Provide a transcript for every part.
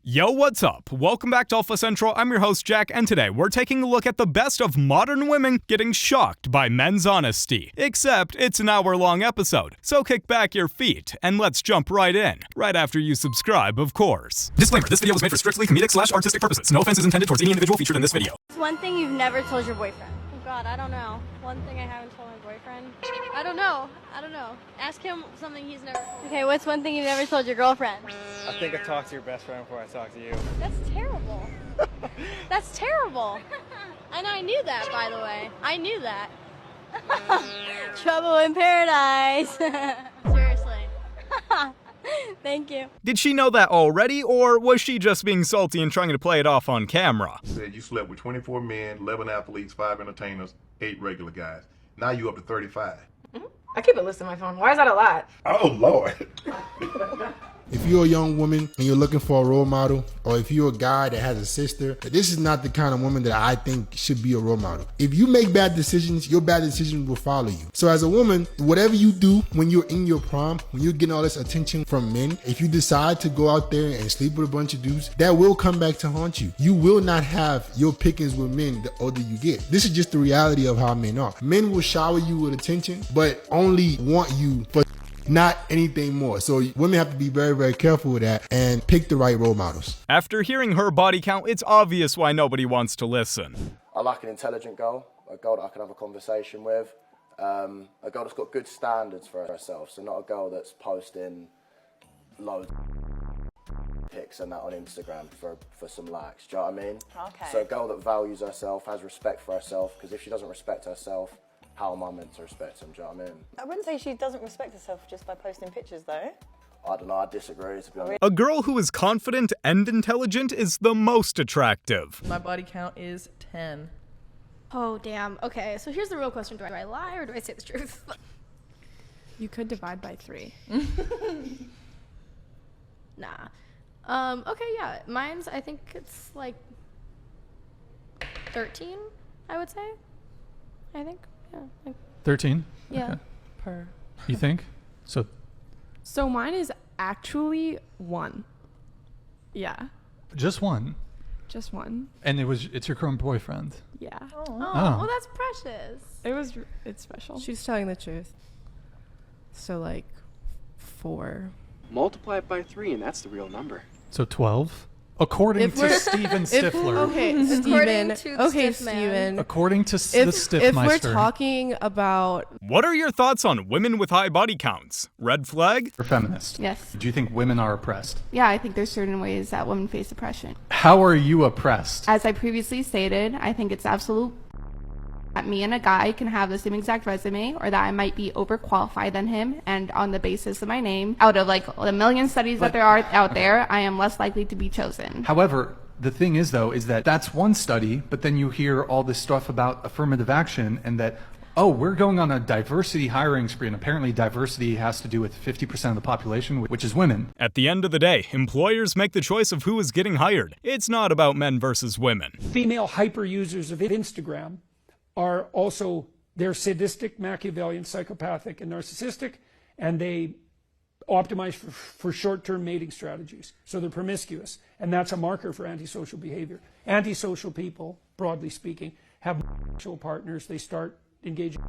Yo, what's up? Welcome back to Alpha Central. I'm your host, Jack, and today we're taking a look at the best of modern women getting shocked by men's honesty. Except it's an hour-long episode, so kick back your feet and let's jump right in. Right after you subscribe, of course. Disclaimer, this video was made for strictly comedic/artistic purposes. No offense is intended towards any individual featured in this video. What's one thing you've never told your boyfriend? Oh God, I don't know. One thing I haven't told my boyfriend? I don't know. Ask him something he's never told. Okay, what's one thing you've never told your girlfriend? I think I talked to your best friend before I talked to you. That's terrible. That's terrible. And I knew that, by the way. I knew that. Trouble in paradise. Seriously. Thank you. Did she know that already, or was she just being salty and trying to play it off on camera? Said you slept with 24 men, 11 athletes, 5 entertainers, 8 regular guys. Now you up to 35. I keep a list on my phone. Why is that a lot? Oh, Lord. If you're a young woman and you're looking for a role model, or if you're a guy that has a sister, this is not the kind of woman that I think should be a role model. If you make bad decisions, your bad decisions will follow you. So as a woman, whatever you do when you're in your prime, when you're getting all this attention from men, if you decide to go out there and sleep with a bunch of dudes, that will come back to haunt you. You will not have your pickings with men the older you get. This is just the reality of how men are. Men will shower you with attention, but only want you for not anything more. So women have to be very, very careful with that and pick the right role models. After hearing her body count, it's obvious why nobody wants to listen. I like an intelligent girl, a girl that I can have a conversation with, a girl that's got good standards for herself, so not a girl that's posting loads of pics and that on Instagram for some likes, do you know what I mean? Okay. So a girl that values herself, has respect for herself, because if she doesn't respect herself, how am I meant to respect him, do you know what I mean? I wouldn't say she doesn't respect herself just by posting pictures, though. I don't know, I disagree, to be honest. A girl who is confident and intelligent is the most attractive. My body count is 10. Oh, damn. Okay, so here's the real question. Do I lie or do I say the truth? You could divide by 3. Nah. Okay, yeah. Mine's, I think it's like 13, I would say. I think. Yeah. Like, 13? yeah. Okay. Per. You think? So mine is actually 1. Yeah, Just one. just 1. And it's your current boyfriend. Yeah. Oh, Oh. well, that's precious. It's special. She's telling the truth. So like 4. Multiply it by 3 and that's the real number. So 12? According If to we're- Steven Stifler. Okay, According Steven. to the Okay, stiff man. Steven. According to the If we're Stiffmeister. talking about What are your thoughts on women with high body counts? Red flag? You're feminist. Yes. Do you think women are oppressed? Yeah, I think there's certain ways that women face oppression. How are you oppressed? As I previously stated, I think it's absolute that me and a guy can have the same exact resume, or that I might be overqualified than him, and on the basis of my name, out of like a million studies that there are out there, I am less likely to be chosen. However, the thing is, though, is that that's one study, but then you hear all this stuff about affirmative action and that, oh, we're going on a diversity hiring spree, and apparently diversity has to do with 50% of the population, which is women. At the end of the day, employers make the choice of who is getting hired. It's not about men versus women. Female hyper users of Instagram are also, they're sadistic, Machiavellian, psychopathic, and narcissistic, and they optimize for short-term mating strategies. So they're promiscuous, and that's a marker for antisocial behavior. Antisocial people, broadly speaking, have sexual partners. They start engaging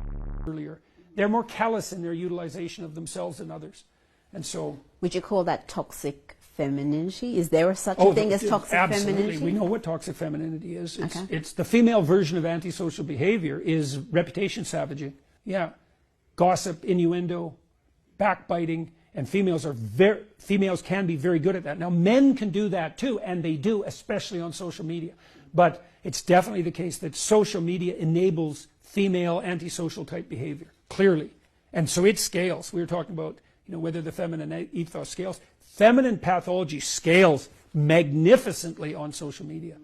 earlier. They're more callous in their utilization of themselves than others. And so... Would you call that toxic femininity? Is there such a thing as toxic femininity? We know what toxic femininity is. Okay. It's the female version of antisocial behavior is reputation savaging. Yeah. Gossip, innuendo, backbiting, and females can be very good at that. Now, men can do that too, and they do, especially on social media. But it's definitely the case that social media enables female antisocial type behavior, clearly. And so it scales. We were talking about, whether the feminine ethos scales. Feminine pathology scales magnificently on social media.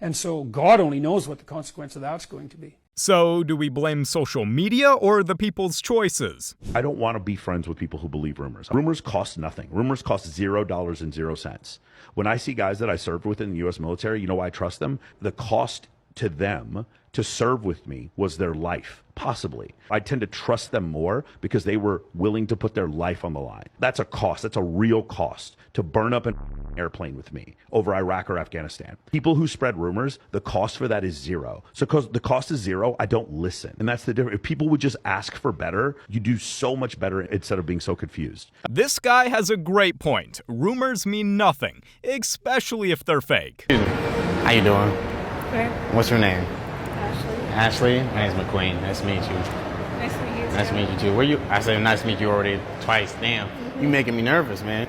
And so God only knows what the consequence of that's going to be. So, do we blame social media or the people's choices? I don't want to be friends with people who believe rumors. Rumors cost nothing. Rumors cost $0.00. When I see guys that I served with in the U.S. military, you know why I trust them? The cost to them to serve with me was their life, possibly. I tend to trust them more because they were willing to put their life on the line. That's a cost. That's a real cost to burn up an airplane with me over Iraq or Afghanistan. People who spread rumors, the cost for that is zero. So because the cost is zero, I don't listen. And that's the difference. If people would just ask for better, you do so much better instead of being so confused. This guy has a great point. Rumors mean nothing, especially if they're fake. How you doing? Good. What's your name? Ashley. Ashley? My name's McQueen. Nice to meet you. Nice to meet you. Nice to meet you too. Where you? I said nice to meet you already twice. Damn. You making me nervous, man.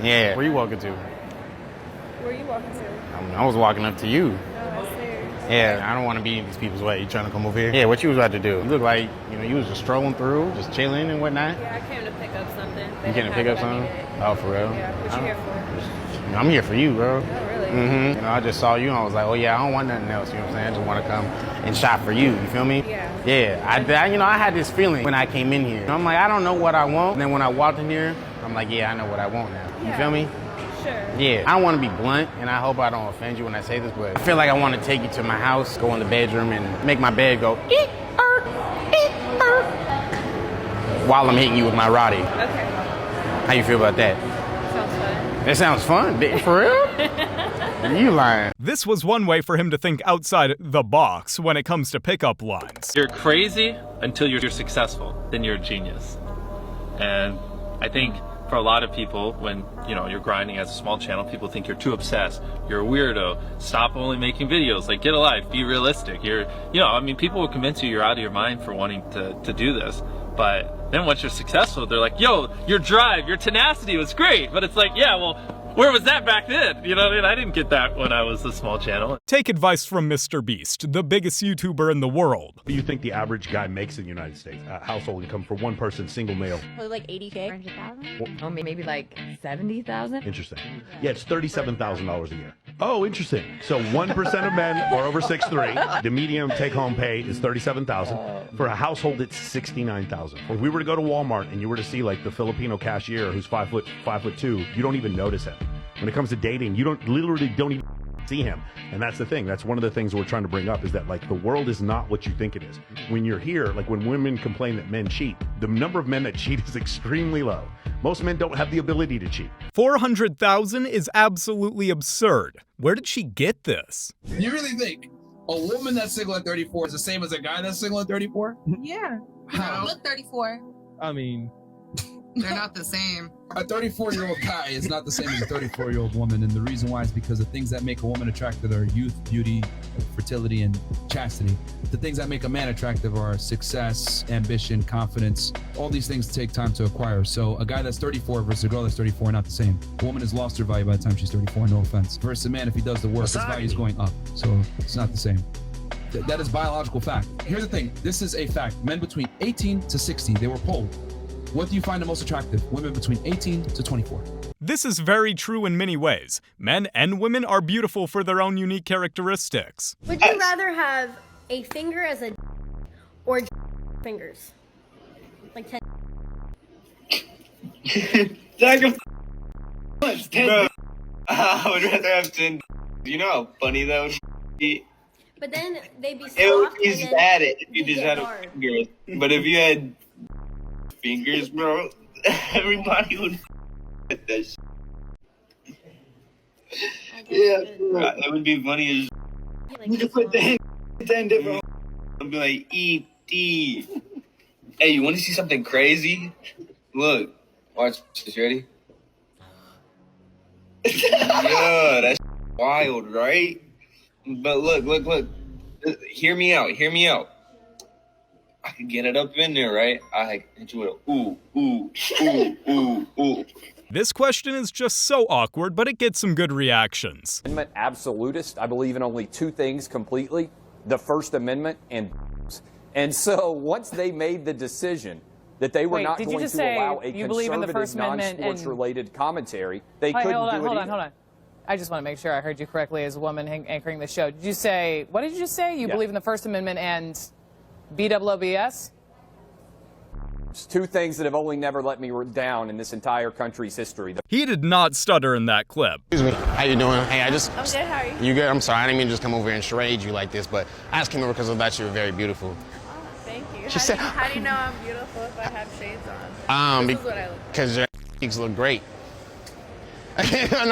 Yeah. Where you walking to? Where are you walking to? I was walking up to you. Oh, serious. Yeah, I don't want to be in these people's way. You trying to come over here? Yeah, what you was about to do? You look like, you was just strolling through, just chilling and whatnot. Yeah, I came to pick up something. You came to pick up something? Oh, for real? Yeah, what you here for? I'm here for you, bro. Oh, really? Mm-hmm. I just saw you and I was like, oh yeah, I don't want nothing else. You know what I'm saying? I just want to come and shop for you. You feel me? Yeah. Yeah. I had this feeling when I came in here. I'm like, I don't know what I want. And then when I walked in here, I'm like, yeah, I know what I want now. You feel me? Sure. Yeah. I don't want to be blunt, and I hope I don't offend you when I say this, but I feel like I want to take you to my house, go in the bedroom, and make my bed go while I'm hitting you with my Roddy. Okay. How you feel about that? Sounds fun. That sounds fun. For real? You lying. This was one way for him to think outside the box when it comes to pickup lines. You're crazy until you're successful. Then you're a genius. And I think for a lot of people, when you're grinding as a small channel, people think you're too obsessed. You're a weirdo. Stop only making videos. Like, get a life. Be realistic. People will convince you you're out of your mind for wanting to do this. But then once you're successful, they're like, yo, your drive, your tenacity was great. But it's like, yeah, well, where was that back then? You know what I mean? I didn't get that when I was a small channel. Take advice from Mr. Beast, the biggest YouTuber in the world. What do you think the average guy makes in the United States? Household income for one person, single male? Probably like 80K. 100,000? Oh, maybe like 70,000? Interesting. Yeah, it's $37,000 a year. Oh, interesting. So 1% of men are over 6'3". The median take-home pay is $37,000. For a household, it's $69,000. If we were to go to Walmart and you were to see like the Filipino cashier who's 5'2", you don't even notice him. When it comes to dating, you literally don't even see him. And that's the thing. That's one of the things we're trying to bring up, is that like the world is not what you think it is. When you're here, like when women complain that men cheat, the number of men that cheat is extremely low. Most men don't have the ability to cheat. 400,000 is absolutely absurd. Where did she get this? You really think a woman that's single at 34 is the same as a guy that's single at 34? Yeah. How? Look 34. I mean, They're not the same. a 34-year-old guy is not the same as a 34-year-old woman, and the reason why is because the things that make a woman attractive are youth, beauty, fertility, and chastity. The things that make a man attractive are success, ambition, confidence. All these things take time to acquire. So a guy that's 34 versus a girl that's 34 are not the same. A woman has lost her value by the time she's 34, no offense. Versus a man, if he does the work, his value is going up. So it's not the same. That is biological fact. Here's the thing. This is a fact. Men between 18 to 60, they were polled. What do you find the most attractive? Women between 18 to 24. This is very true in many ways. Men and women are beautiful for their own unique characteristics. Would you rather have a finger as a or fingers? Like 10. Bro, I would rather have 10. You know how funny that would be? But then they'd be soft. It would be and then sad if you they'd just get had hard. fingers. But if you had fingers, bro, everybody would that shit. Yeah, bro. It would be funny as you could put 10 different. I'd be like, E.T. Hey, you want to see something crazy? Look, watch this. Ready? Yeah, that's wild, right? But look. Hear me out. I could get it up in there, right? I hit you with a ooh. This question is just so awkward, but it gets some good reactions. Amendment absolutist. I believe in only two things completely: the First Amendment and so once they made the decision that they were not going to allow a conservative, non-sports related commentary, they couldn't do it. Hold on. I just want to make sure I heard you correctly as a woman anchoring the show. Did you say, what did you just say? You believe in the First Amendment and BWOBS? Two things that have only never let me down in this entire country's history. He did not stutter in that clip. Excuse me. How you doing? Hey, I'm good. How are you? You good? I'm sorry. I didn't mean to just come over here and charade you like this, but I just came over because I thought you were very beautiful. Thank you. She said- How do you know I'm beautiful if I have shades on? This is what I look Because your cheeks look great. No,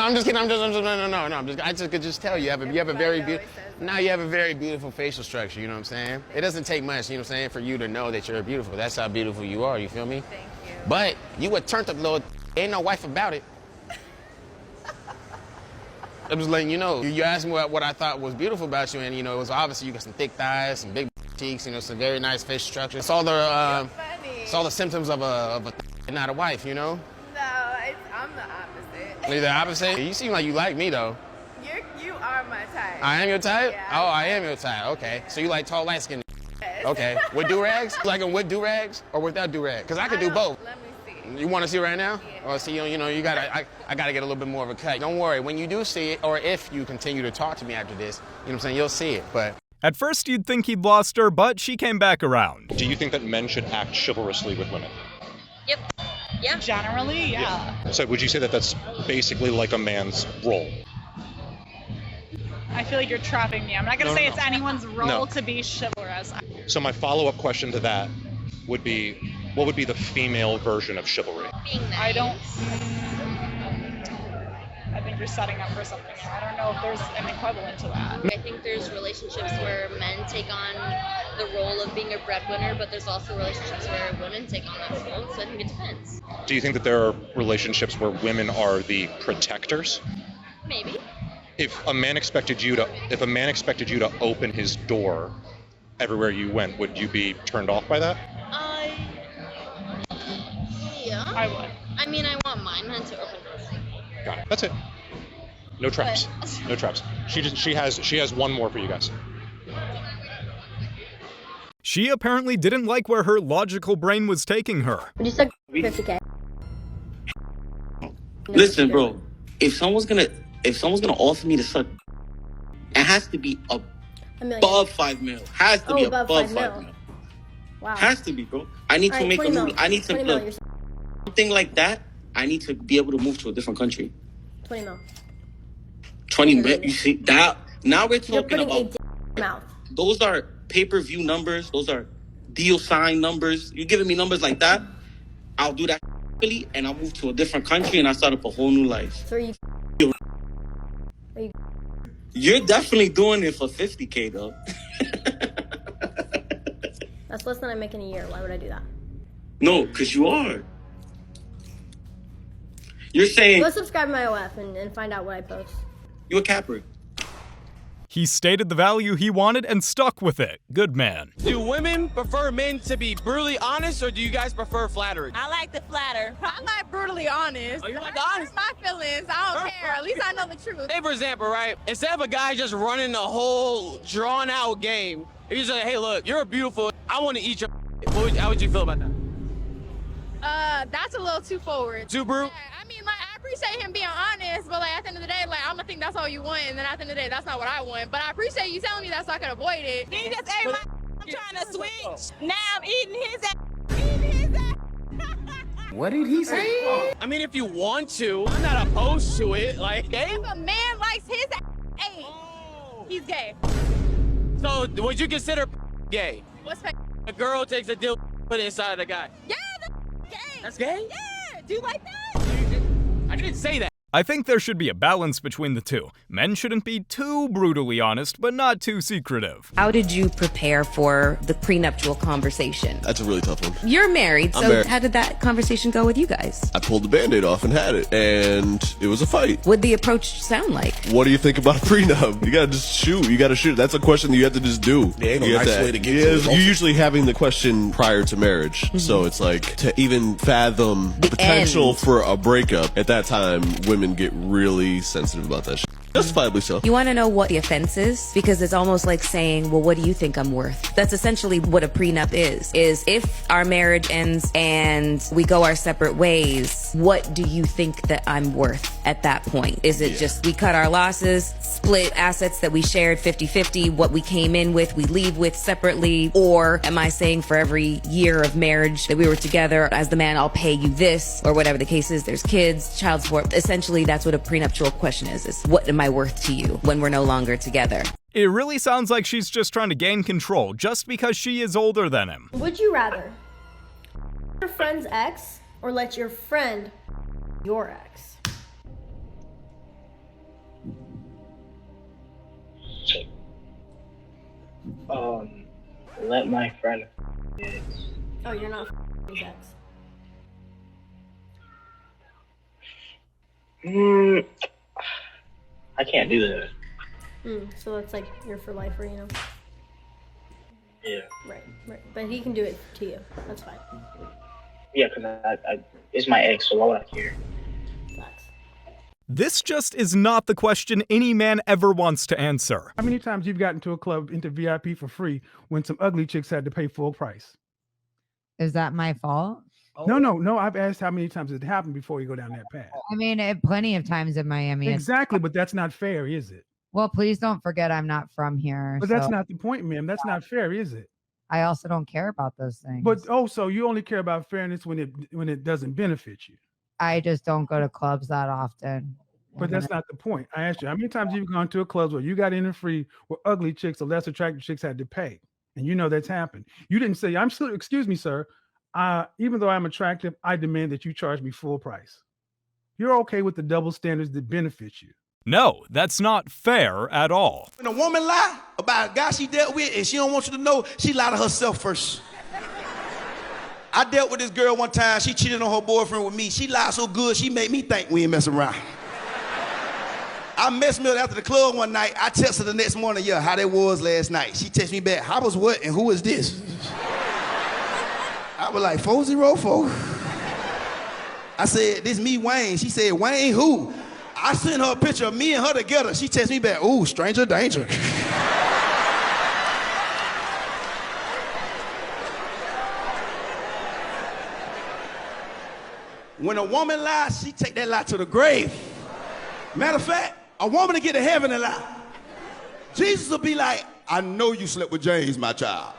I'm just kidding. I just could just tell you have a very beautiful. Now you have a very beautiful facial structure. You know what I'm saying? It doesn't take much. You know what I'm saying, for you to know that you're beautiful. That's how beautiful you are. You feel me? Thank you. But you a turned up little. Ain't no wife about it. I'm just letting you know. You asked me what I thought was beautiful about you, and it was obviously you got some thick thighs, some big cheeks, some very nice facial structure. It's all the symptoms of a not a wife, No, I'm the opposite. You're the opposite? You seem like you like me, though. You are my type. I am your type? Yeah. Oh, I am your type. Okay. So you like tall, light-skinned? Yes. Okay. With do-rags? You like them with do-rags or without do-rags? Because I could do both. Let me see. You want to see right now? Yeah. Oh, see, you gotta. I gotta get a little bit more of a cut. Don't worry. When you do see it, or if you continue to talk to me after this, what I'm saying, you'll see it. But At first, you'd think he'd lost her, but she came back around. Do you think that men should act chivalrously with women? Yep. Yeah. Generally, yeah. So would you say that that's basically like a man's role? I feel like you're trapping me. I'm not going to say it's anyone's role No. to be chivalrous. So my follow-up question to that would be, what would be the female version of chivalry? I don't. I think you're setting up for something. I don't know if there's an equivalent to that. I think there's relationships where men take on the role of being a breadwinner, but there's also relationships where women take on that role, so I think it depends. Do you think that there are relationships where women are the protectors? Maybe. If a man expected you to open his door everywhere you went, would you be turned off by that? Yeah. I would. I mean, I want my men to open doors. Got it. That's it. No traps. No traps. She has one more for you guys. She apparently didn't like where her logical brain was taking her. Would you suck 50K? Listen, bro. If someone's gonna offer me to suck, it has to be above 5 mil. Has to be above 5 mil. Wow. Has to be, bro. I need to make a move. I need to look. Something like that. I need to be able to move to a different country. 20 mil. 20 mil. You see that? Now we're You're talking putting a about. dick in your mouth. Those are pay-per-view numbers. Those are deal sign numbers. You're giving me numbers like that. I'll do that and I'll move to a different country and I start up a whole new life. So are you? You're definitely doing it for 50K though. That's less than I make in a year. Why would I do that? No, because you are. You're saying Go subscribe to my OF and find out what I post. you're a capper. He stated the value he wanted and stuck with it. Good man. Do women prefer men to be brutally honest, or do you guys prefer flattery? I like the flatter. I like brutally honest. Oh, you like the honest? My feelings. I don't care. At least I know the truth. Say, for example, right? Instead of a guy just running the whole drawn-out game, he's like, hey, look, you're beautiful. I want to eat your how would you feel about that? That's a little too forward. Too brute? Yeah, I mean, like, I appreciate him being honest, but like at the end of the day, like I'm gonna think that's all you want, and then at the end of the day, that's not what I want. But I appreciate you telling me that so I can avoid it. He just ate my. I'm trying to switch. Now I'm eating his ass. What did he say? I mean, if you want to, I'm not opposed to it. Like, If a man likes his ass, hey, he's gay. so would you consider gay? What's fake? A girl takes a dill, put it inside of the guy. Yeah, that's gay. That's gay? Yeah. Do you like that? I didn't say that. I think there should be a balance between the two. Men shouldn't be too brutally honest, but not too secretive. How did you prepare for the prenuptial conversation? That's a really tough one. You're married, I'm so married. how did that conversation go with you guys? I pulled the Band-Aid off and had it, and it was a fight. What'd the approach sound like? What do you think about a prenup? You gotta just shoot. You gotta shoot. That's a question that you have to just do. Yeah, ain't no You have nice way to get to it. You're usually having the question prior to marriage, so it's like to even fathom the potential end. for a breakup. At that time, women get really sensitive about that shit. Justifiably so. You want to know what the offense is? Because it's almost like saying, well, what do you think I'm worth? That's essentially what a prenup is if our marriage ends and we go our separate ways, what do you think that I'm worth at that point? Is it just we cut our losses, split assets that we shared 50-50, what we came in with, we leave with separately? Or am I saying for every year of marriage that we were together, as the man, I'll pay you this, or whatever the case is, there's kids, child support. Essentially, that's what a prenuptial question is what am I worth to you when we're no longer together? It really sounds like she's just trying to gain control just because she is older than him. Would you rather your friend's ex or let your friend your ex? Let my friend ex. Oh, you're not his ex. I can't do that. So it's like you're for life, or Yeah. Right. But he can do it to you. That's fine. Yeah, because I it's my ex, so why would I care? This just is not the question any man ever wants to answer. How many times you've gotten to a club into VIP for free when some ugly chicks had to pay full price? Is that my fault? No. I've asked how many times it happened before you go down that path. I mean, plenty of times in Miami. Exactly, but that's not fair, is it? Well, please don't forget I'm not from here. But that's not the point, ma'am. That's not fair, is it? I also don't care about those things. But so you only care about fairness when it doesn't benefit you. I just don't go to clubs that often. But that's not the point. I asked you, how many times you've gone to a club where you got in for free where ugly chicks or less attractive chicks had to pay? And you know that's happened. You didn't say, excuse me, sir. Even though I'm attractive, I demand that you charge me full price. You're okay with the double standards that benefit you. No, that's not fair at all. When a woman lie about a guy she dealt with and she don't want you to know, she lied to herself first. I dealt with this girl one time. She cheated on her boyfriend with me. She lied so good, she made me think we ain't messing around. I messed me up after the club one night. I texted her the next morning, how that was last night. She texted me back, how was what and who is this? I was like, 404. I said, this me, Wayne. She said, Wayne who? I sent her a picture of me and her together. She texted me back, ooh, stranger danger. When a woman lies, she take that lie to the grave. Matter of fact, a woman to get to heaven and lie. Jesus will be like, I know you slept with James, my child.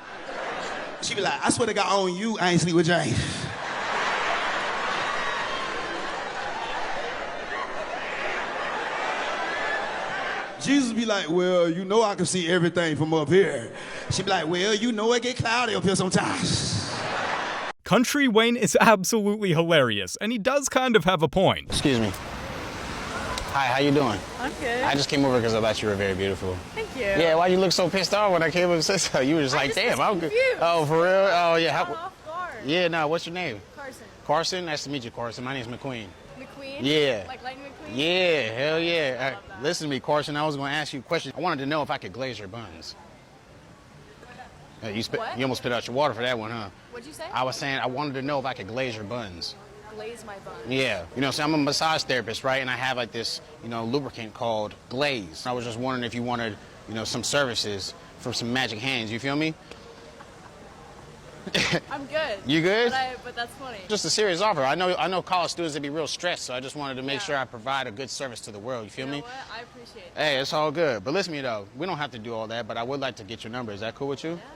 She be like, I swear to God on you, I ain't sleep with James. Jesus be like, well, you know I can see everything from up here. She be like, well, you know it get cloudy up here sometimes. Country Wayne is absolutely hilarious, and he does kind of have a point. Excuse me. Hi, how you doing? I'm good. I just came over because I thought you were very beautiful. Thank you. Yeah, why you look so pissed off when I came over and said so? You were just like, damn, I'm good. Oh, for real? Oh, yeah. Yeah, no, what's your name? Carson. Carson? Nice to meet you, Carson. My name's McQueen. McQueen? Yeah. Like Lightning McQueen? Yeah, hell yeah. Listen to me, Carson. I was going to ask you a question. I wanted to know if I could glaze your buns. You almost spit out your water for that one, huh? What'd you say? I was saying I wanted to know if I could glaze your buns. Glaze my buns. Yeah. So I'm a massage therapist, right? And I have like this, lubricant called Glaze. I was just wondering if you wanted, some services for some magic hands. You feel me? I'm good. You good? But that's funny. Just a serious offer. I know college students that be real stressed, so I just wanted to make sure I provide a good service to the world. You feel me? What? I appreciate it. Hey, it's all good. But listen to me though, we don't have to do all that, but I would like to get your number. Is that cool with you? Yeah, you can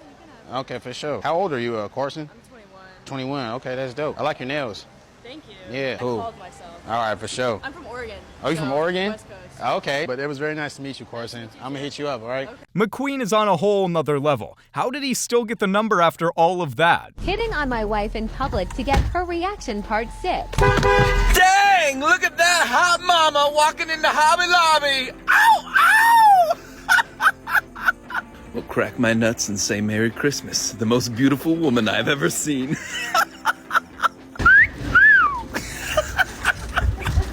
have it. Okay, for sure. How old are you, Carson? I'm 21. 21. Okay, that's dope. I like your nails. Thank you. Yeah, cool. I called myself. All right, for sure. I'm from Oregon. Oh, you from Oregon? West Coast. Okay. But it was very nice to meet you, Carson. I'm gonna hit you up, all right? Okay. McQueen is on a whole nother level. How did he still get the number after all of that? Hitting on my wife in public to get her reaction part 6. Dang, look at that hot mama walking in the Hobby Lobby. Ow, ow! Well, crack my nuts and say Merry Christmas. The most beautiful woman I've ever seen.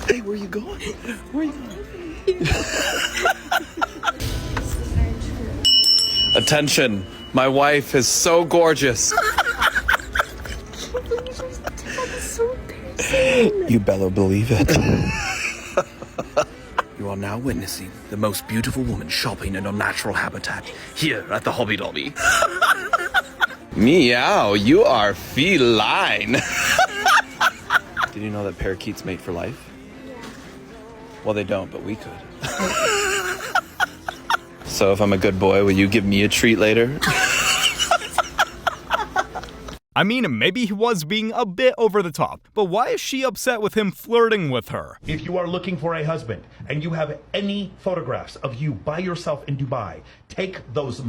Hey, where you going? Where you going? Attention, my wife is so gorgeous. You better believe it. You are now witnessing the most beautiful woman shopping in her natural habitat here at the Hobby Lobby. Meow, you are feline. Did you know that parakeets mate for life? Yeah. Well, they don't, but we could. So if I'm a good boy, will you give me a treat later? I mean, maybe he was being a bit over the top, but why is she upset with him flirting with her? If you are looking for a husband and you have any photographs of you by yourself in Dubai, take those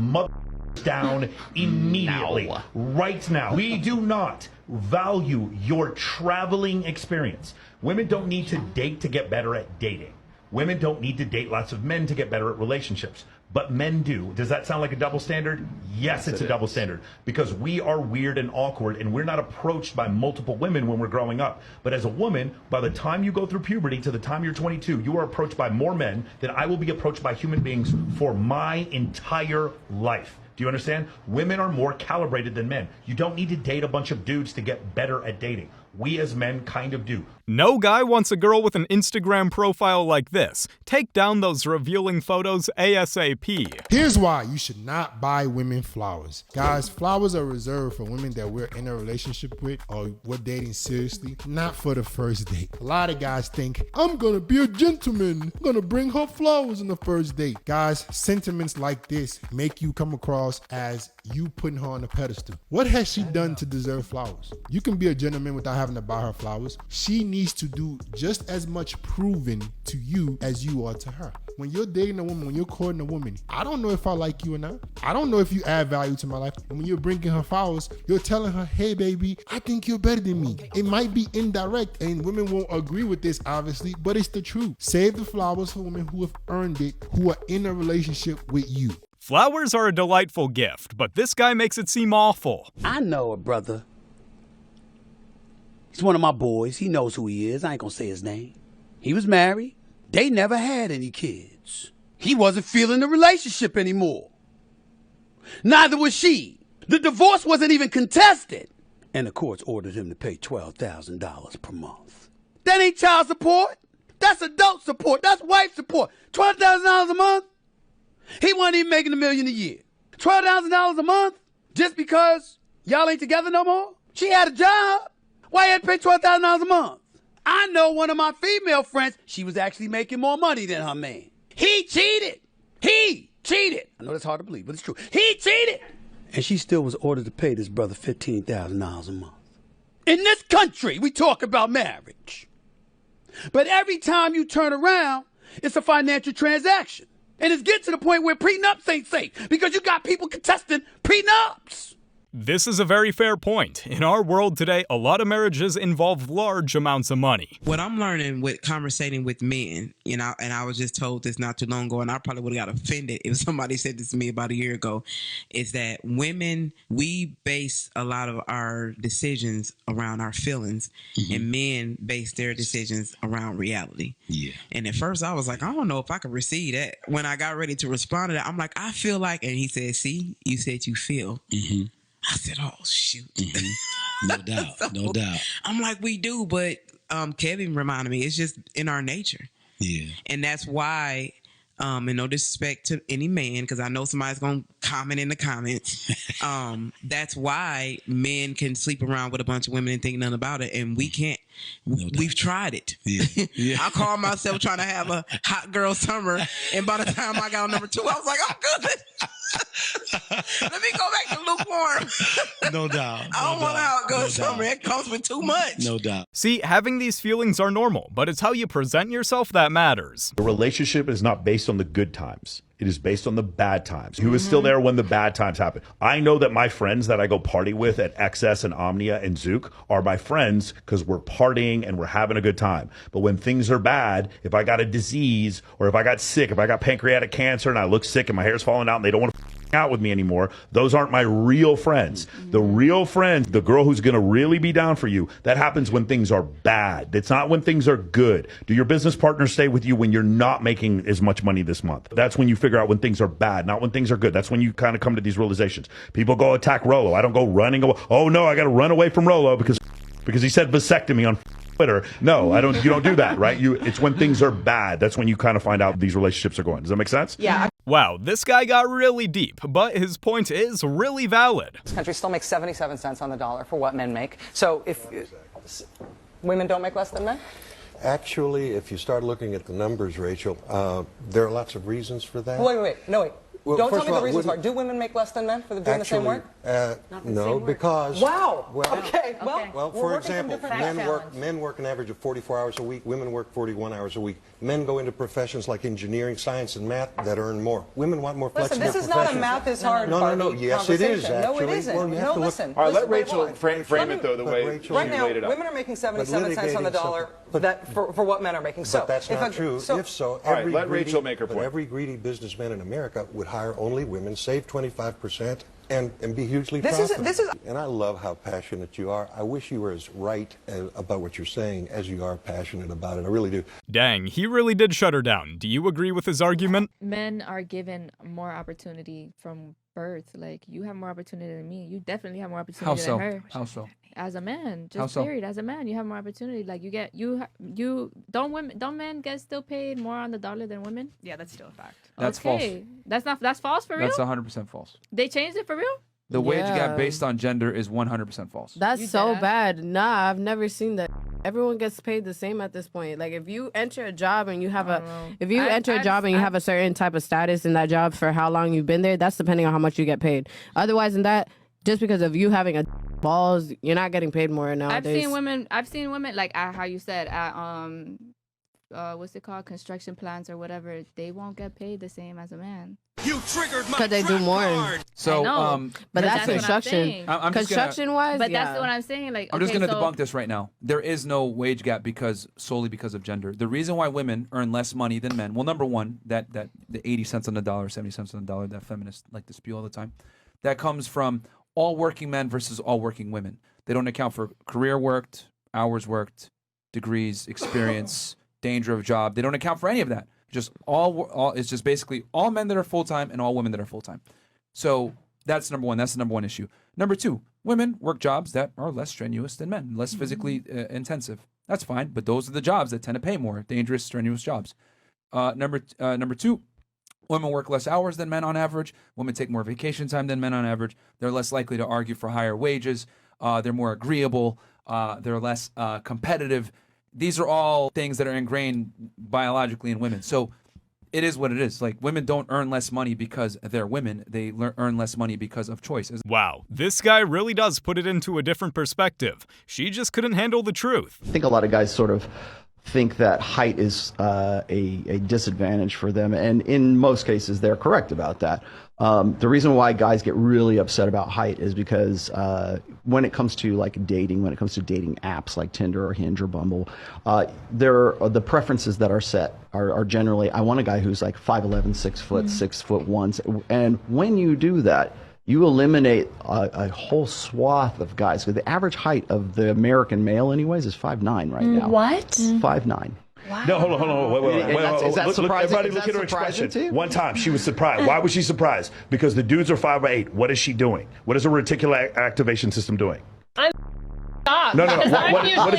down immediately, right now. We do not value your traveling experience. Women don't need to date to get better at dating. Women don't need to date lots of men to get better at relationships, but men do. Does that sound like a double standard? Yes, it's a double standard, because we are weird and awkward, and we're not approached by multiple women when we're growing up. But as a woman, by the time you go through puberty to the time you're 22, you are approached by more men than I will be approached by human beings for my entire life. Do you understand? Women are more calibrated than men. You don't need to date a bunch of dudes to get better at dating. We as men kind of do. No guy wants a girl with an Instagram profile like this. Take down those revealing photos ASAP. Here's why you should not buy women flowers. Guys, flowers are reserved for women that we're in a relationship with or we're dating seriously, not for the first date. A lot of guys think, I'm gonna be a gentleman. I'm gonna bring her flowers on the first date. Guys, sentiments like this make you come across as you putting her on a pedestal. What has she done to deserve flowers? You can be a gentleman without having to buy her flowers. She needs to do just as much proving to you as you are to her. When you're dating a woman, when you're courting a woman, I don't know if I like you or not. I don't know if you add value to my life. And when you're bringing her flowers, you're telling her, hey baby, I think you're better than me. It might be indirect and women won't agree with this obviously, but it's the truth. Save the flowers for women who have earned it, who are in a relationship with you. Flowers are a delightful gift, but this guy makes it seem awful. I know a brother. He's one of my boys. He knows who he is. I ain't gonna say his name. He was married. They never had any kids. He wasn't feeling the relationship anymore. Neither was she. The divorce wasn't even contested. And the courts ordered him to pay $12,000 per month. That ain't child support. That's adult support. That's wife support. $12,000 a month? He wasn't even making $1 million a year. $12,000 a month? Just because y'all ain't together no more? She had a job. Why you had to pay $12,000 a month? I know one of my female friends, she was actually making more money than her man. He cheated. He cheated. I know that's hard to believe, but it's true. He cheated. And she still was ordered to pay this brother $15,000 a month. In this country, we talk about marriage. But every time you turn around, it's a financial transaction. And it's getting to the point where prenups ain't safe because you got people contesting prenups. This is a very fair point. In our world today, a lot of marriages involve large amounts of money. What I'm learning with conversating with men, you know, and I was just told this not too long ago, and I probably would have got offended if somebody said this to me about a year ago, is that women, we base a lot of our decisions around our feelings, and men base their decisions around reality. Yeah. And at first I was like, I don't know if I could receive that. When I got ready to respond to that, I'm like, I feel like, and he said, see, you said you feel. I said, oh, shoot. No doubt, no doubt. I'm like, we do, but Kevin reminded me, it's just in our nature. Yeah. And that's why, and no disrespect to any man, because I know somebody's going to comment in the comments, that's why men can sleep around with a bunch of women and think nothing about it, and we can't. We've tried it. Yeah. I called myself trying to have a hot girl summer, and by the time I got on number 2, I was like, I'm good. Let me go back to lukewarm. No doubt. I don't want to have a good summer. It comes with too much. No doubt. See, having these feelings are normal, but it's how you present yourself that matters. A relationship is not based on the good times. It is based on the bad times. Who is still there when the bad times happen? I know that my friends that I go party with at XS and Omnia and Zook are my friends because we're partying and we're having a good time. But when things are bad, if I got a disease or if I got sick, if I got pancreatic cancer and I look sick and my hair's falling out and they don't want to out with me anymore, those aren't my real friends. The real friends, the girl who's going to really be down for you, that happens when things are bad. It's not when things are good. Do your business partners stay with you when you're not making as much money this month? That's when you figure out when things are bad, not when things are good. That's when you kind of come to these realizations. People go attack Rolo. I don't go running away. Oh no, I got to run away from Rolo because he said vasectomy on Twitter. No, I don't. You don't do that, right? It's when things are bad. That's when you kind of find out these relationships are going. Does that make sense? Yeah. Wow, this guy got really deep, but his point is really valid. This country still makes 77 cents on the dollar for what men make. So if women don't make less than men? Actually, if you start looking at the numbers, Rachel, there are lots of reasons for that. Wait. No, wait. Well, Don't tell first me of the all, reasons why. wouldn't- Do women make less than men for doing the same work? No, because Wow. Well, Okay. well, we're for working from example, different men work an average of 44 hours a week. Women work 41 hours a week. Men go into professions like engineering, science, and math that earn more. Women want more Listen, flexible this is not a professions. math is hard. No. Yes, it is. conversation. No, it Actually, isn't. well, you have No, to look. listen. All right, let Listen, wait, Rachel hold on. frame it though the way Rachel, Right she now, laid it out. women are making 77 cents on the litigating dollar for what men are making. So But that's if not true. So, If so, All right, let Rachel make her but point. every greedy businessman in America would hire only women, save 25%, and be hugely profitable. This is. And I love how passionate you are. I wish you were as right about what you're saying as you are passionate about it. I really do. Dang, he really did shut her down. Do you agree with his argument? Men are given more opportunity from birth. Like, you have more opportunity than me. You definitely have more opportunity than her. How so? As a man, How just so? period. As a man, you have more opportunity. Like, don't men get still paid more on the dollar than women? Yeah, that's still a fact. That's okay. false. That's false for real? That's 100% false. They changed it for real? The wage Yeah. gap based on gender is 100% false. That's so bad. Nah, I've never seen that. Everyone gets paid the same at this point. Like, if you enter a job and you have have a certain type of status in that job for how long you've been there, that's depending on how much you get paid. Otherwise than that, just because of you having a balls, you're not getting paid more nowadays. I've seen women like how you said at what's it called, construction plants or whatever. They won't get paid the same as a man. You triggered my because they do more. So, but here's that's the thing. construction. I'm just gonna- Construction wise, But yeah. that's what I'm saying. Like, I'm just okay, going to so- debunk this right now. There is no wage gap solely because of gender. The reason why women earn less money than men, well, number one, that the 80 cents on the dollar, 70 cents on the dollar that feminists like to spew all the time, that comes from all working men versus all working women. They don't account for career worked, hours worked, degrees, experience, danger of job. They don't account for any of that. Just all it's just basically all men that are full-time and all women that are full-time. So that's number one. That's the number one issue. Number two, women work jobs that are less strenuous than men, less physically intensive. That's fine, but those are the jobs that tend to pay more, dangerous, strenuous jobs. Number two, women work less hours than men on average. Women take more vacation time than men on average. They're less likely to argue for higher wages. They're more agreeable. They're less competitive. These are all things that are ingrained biologically in women. So it is what it is. Like, women don't earn less money because they're women. They earn less money because of choice. Wow, this guy really does put it into a different perspective. She just couldn't handle the truth. I think a lot of guys sort of think that height is a disadvantage for them, and in most cases they're correct about that. The reason why guys get really upset about height is because when it comes to like dating, when it comes to dating apps like Tinder or Hinge or Bumble, the preferences that are set are generally, I want a guy who's like 5'11", 6 foot, 6'1", and when you do that, you eliminate a whole swath of guys. Because the average height of the American male, anyways, is 5'9" right now. What? 5'9". Wow. No, hold on. Wait. Is that surprising? Everybody look at her expression. One time, she was surprised. Why was she surprised? Because the dudes are 5'8". What is she doing? What is her reticular activation system doing? I'm shocked. No. Because I'm usually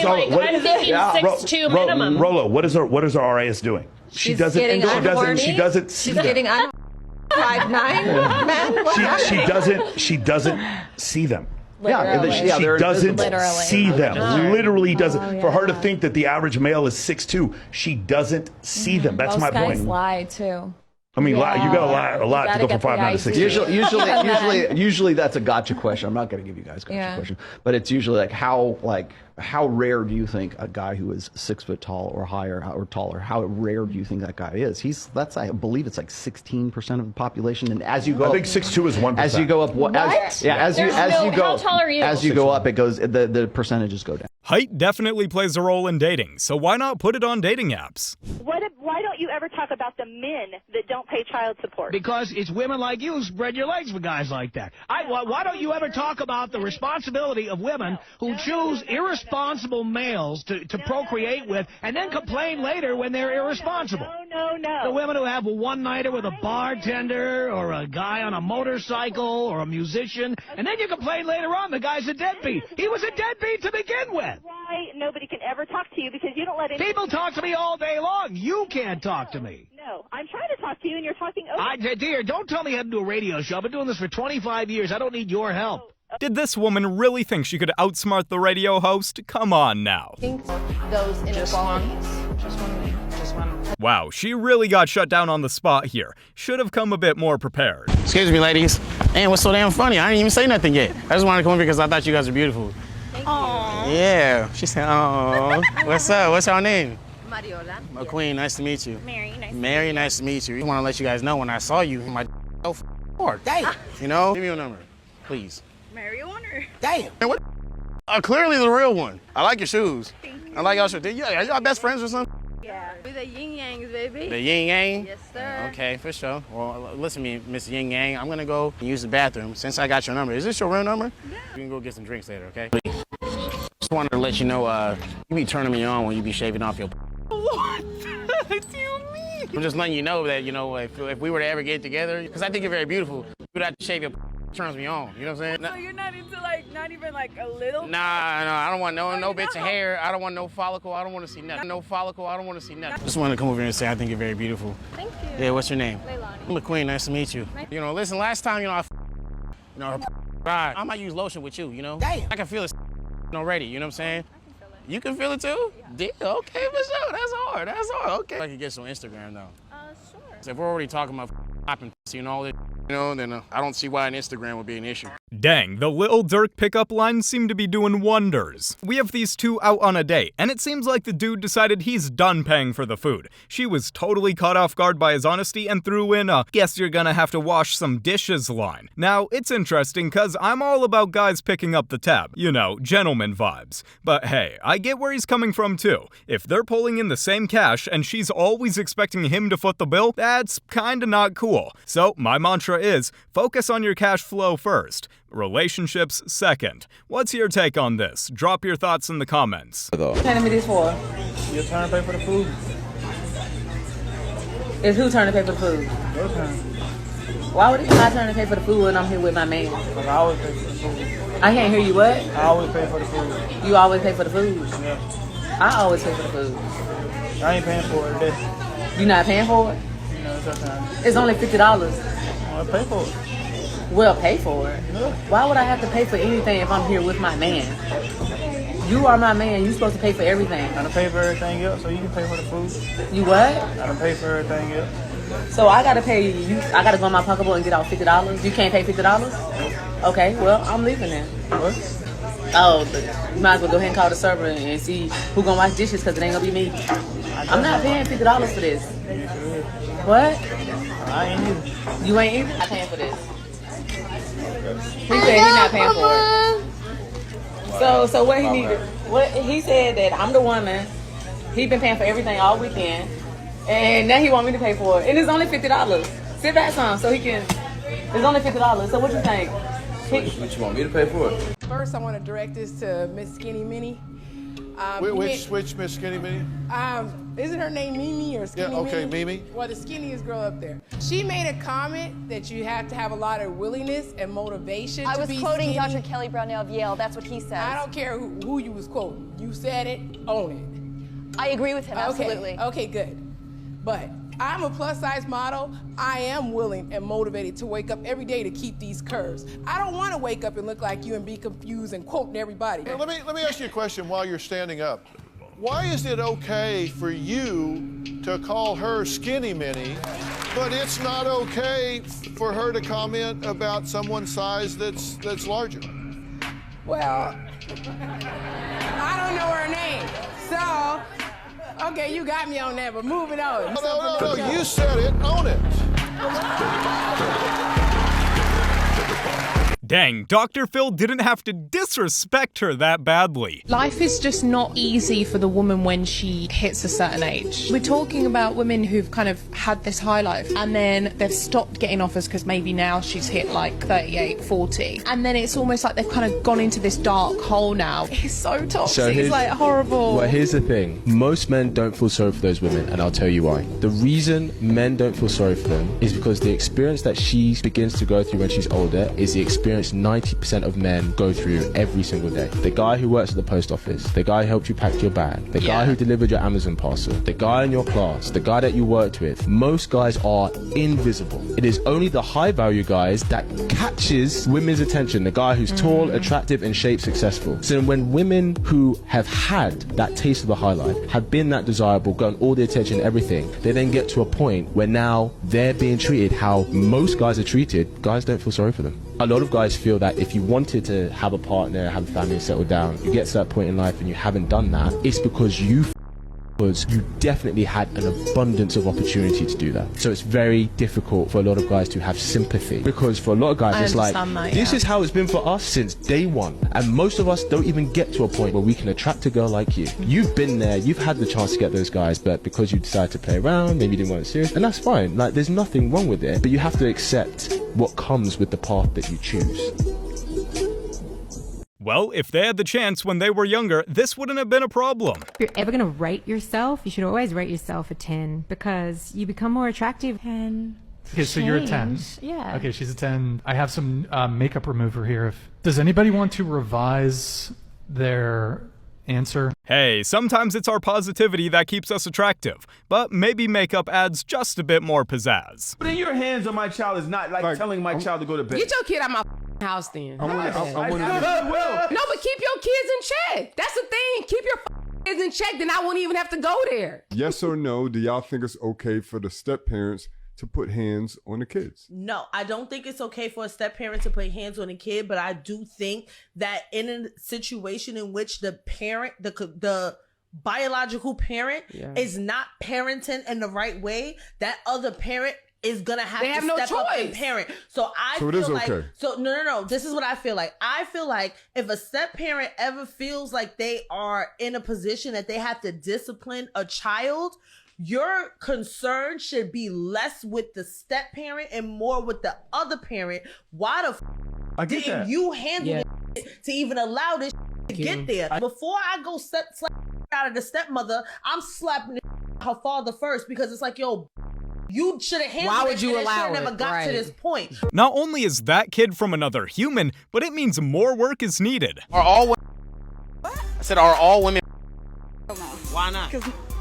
thinking 6'2" minimum. Rolo, what is her RAS doing? She doesn't see them. Getting 5'9", man. She doesn't see them. Literally. She doesn't see them. Sure. Literally doesn't. Oh, For her to yeah. think that the average male is 6'2", she doesn't see them. That's my point. Most guys lie too. I mean, you got to lie a lot to go from 5'9" to 6'2". Usually that's a gotcha question. I'm not going to give you guys a gotcha question, but it's usually like how rare do you think a guy who is 6 foot tall or higher or taller? How rare do you think that guy is? I believe it's like 16% of the population. And as you go, I think 6'2" is 1%. As you go up, How tall are you? As you go up, it goes. The percentages go down. Height definitely plays a role in dating, so why not put it on dating apps? Why don't you ever talk about the men that don't pay child support? Because it's women like you who spread your legs for guys like that. Why don't you ever talk about the responsibility of women who choose irresponsible males to procreate with and then complain later when they're irresponsible? No. The women who have a one-nighter with a bartender or a guy on a motorcycle or a musician, and then you complain later on the guy's a deadbeat. He was a deadbeat to begin with. Why nobody can ever talk to you because you don't let any... People talk to me all day long. You can't talk to me. No, I'm trying to talk to you and you're talking over... Dear, don't tell me how to do a radio show. I've been doing this for 25 years. I don't need your help. Did this woman really think she could outsmart the radio host? Come on now. Those inequalities. Just one. Wow, she really got shut down on the spot here. Should have come a bit more prepared. Excuse me, ladies. And what's so damn funny? I didn't even say nothing yet. I just wanted to come over because I thought you guys were beautiful. Aww. Yeah. She said, oh. What's up? What's your name? Mariola. Queen, nice to meet you. Mary, nice to meet you. I want to let you guys know when I saw you, my hard. Damn. You know? Give me your number, please. Mary Warner. Damn. Man, what? Clearly the real one. I like your shoes. Thank you. I like y'all shoes. Are y'all best friends or something? Yeah. We're the yin yangs, baby. The yin yang? Yes, sir. Okay, for sure. Well, listen to me, Miss Yin Yang. I'm gonna go use the bathroom since I got your number. Is this your real number? Yeah. We can go get some drinks later, okay? Just wanted to let you know, you be turning me on when you be shaving off your. What do you mean? I'm just letting you know that, you know, if we were to ever get together, because I think you're very beautiful, you would have to shave your. Turns me on, you know what I'm saying? So you're not into like, not even like a little? Nah, I don't want no bits of hair. I don't want no follicle. I don't want to see nothing. No follicle. I don't want to see nothing. Just wanted to come over here and say I think you're very beautiful. Thank you. Yeah, what's your name? Leilani. I'm McQueen. Nice to meet you. You know, listen, last time, you know, I might use lotion with you, you know? Damn. I can feel it already, you know what I'm saying? I can feel it. You can feel it too? Yeah. Okay, for sure. That's hard. Okay. I can get some Instagram though. Sure. So if we're already talking about popping, you know, all this, you know, then I don't see why an Instagram would be an issue. Dang, the Lil Durk pickup lines seem to be doing wonders. We have these two out on a date, and it seems like the dude decided he's done paying for the food. She was totally caught off guard by his honesty and threw in a, guess you're gonna have to wash some dishes line. Now, it's interesting cause I'm all about guys picking up the tab. You know, gentleman vibes. But hey, I get where he's coming from too. If they're pulling in the same cash and she's always expecting him to foot the bill, that's kinda not cool. So my mantra is, focus on your cash flow first. Relationships second. What's your take on this? Drop your thoughts in the comments. What you turning me this for? Your turn to pay for the food. It's who turn to pay for the food? Your turn. Why would it be my turn to pay for the food when I'm here with my man? Because I always pay for the food. I can't hear you, what? I always pay for the food. You always pay for the food? Yeah. I always pay for the food. I ain't paying for it today. You not paying for it? No, it's your turn. It's only $50. I'll pay for it. Well, pay for it. Yeah. Why would I have to pay for anything if I'm here with my man? You are my man. You're supposed to pay for everything. I done pay for everything else, so you can pay for the food. You what? I done pay for everything else. So I gotta pay you. I gotta go in my pocketbook and get out $50. You can't pay $50? Okay, well I'm leaving then. What? Oh, you might as well go ahead and call the server and see who gonna wash dishes because it ain't gonna be me. I'm not paying $50 for this. What? I ain't either. You ain't either? I'm paying for this. He said he's not paying for it. So what he needed? What he said that I'm the woman. He been paying for everything all weekend, and now he want me to pay for it. And it's only $50. Sit back some so he can. It's only $50. So what you think? What you want me to pay for it? First, I want to direct this to Miss Skinny Minnie. Which Miss Skinny Minnie? Isn't her name Mimi or Skinny Yeah, okay, Mimi? Well, the skinniest girl up there. She made a comment that you have to have a lot of willingness and motivation I to was be quoting skinny. Dr. Kelly Brownell of Yale. That's what he says. I don't care who you was quoting. You said it, own I agree with him, it. absolutely. Okay, good. But I'm a plus-size model. I am willing and motivated to wake up every day to keep these curves. I don't want to wake up and look like you and be confused and quoting everybody. Now, let me ask you a question while you're standing up. Why is it okay for you to call her Skinny Minnie, but it's not okay for her to comment about someone's size that's larger? Well, I don't know her name, so okay, you got me on that, but moving on. No, you said it, own it. Dang, Dr. Phil didn't have to disrespect her that badly. Life is just not easy for the woman when she hits a certain age. We're talking about women who've kind of had this high life and then they've stopped getting offers because maybe now she's hit like 38, 40. And then it's almost like they've kind of gone into this dark hole now. It's so toxic, it's like horrible. Well, here's the thing. Most men don't feel sorry for those women, and I'll tell you why. The reason men don't feel sorry for them is because the experience that she begins to go through when she's older is the experience experience 90% of men go through every single day. The guy who works at the post office, the guy who helped you pack your bag, the guy who delivered your Amazon parcel, the guy in your class, the guy that you worked with. Most guys are invisible. It is only the high value guys that catches women's attention. The guy who's tall, attractive, in shape, successful. So when women who have had that taste of the high life, have been that desirable, gotten all the attention, everything, they then get to a point where now they're being treated how most guys are treated. Guys don't feel sorry for them. A lot of guys feel that if you wanted to have a partner, have a family and settle down, you get to that point in life and you haven't done that, it's because you definitely had an abundance of opportunity to do that. So it's very difficult for a lot of guys to have sympathy, because for a lot of guys it's like, this is how it's been for us since day one, and most of us don't even get to a point where we can attract a girl like you. You've been there, you've had the chance to get those guys, but because you decided to play around, maybe you didn't want it serious, and that's fine. Like, there's nothing wrong with it, but you have to accept what comes with the path that you choose. Well, if they had the chance when they were younger, this wouldn't have been a problem. If you're ever going to rate yourself, you should always rate yourself a 10, because you become more attractive and Okay, so you're a 10. Yeah. Okay, she's a 10. I have some makeup remover here. Does anybody want to revise their answer? Hey, sometimes it's our positivity that keeps us attractive, but maybe makeup adds just a bit more pizzazz. Putting your hands on my child is not like telling my child to go to bed. Get your kid out my house then. I wanna- No, but keep your kids in check. That's the thing. Keep your kids in check, then I wouldn't even have to go there. Yes or no, do y'all think it's okay for the step parents to put hands on the kids? No, I don't think it's okay for a step parent to put hands on a kid, but I do think that in a situation in which the parent, the biological parent is not parenting in the right way, that other parent is gonna have to step up and parent. So I feel like, no. This is what I feel like. I feel like if a step parent ever feels like they are in a position that they have to discipline a child, your concern should be less with the step parent and more with the other parent. Why the didn't you handle it to even allow this to get there? Before I go slap out of the stepmother, I'm slapping her father first, because it's like, yo, you should have handled it. Why would you allow it? Never got to this point. Not only is that kid from another human, but it means more work is needed. Are all women? I said, are all women? Why not?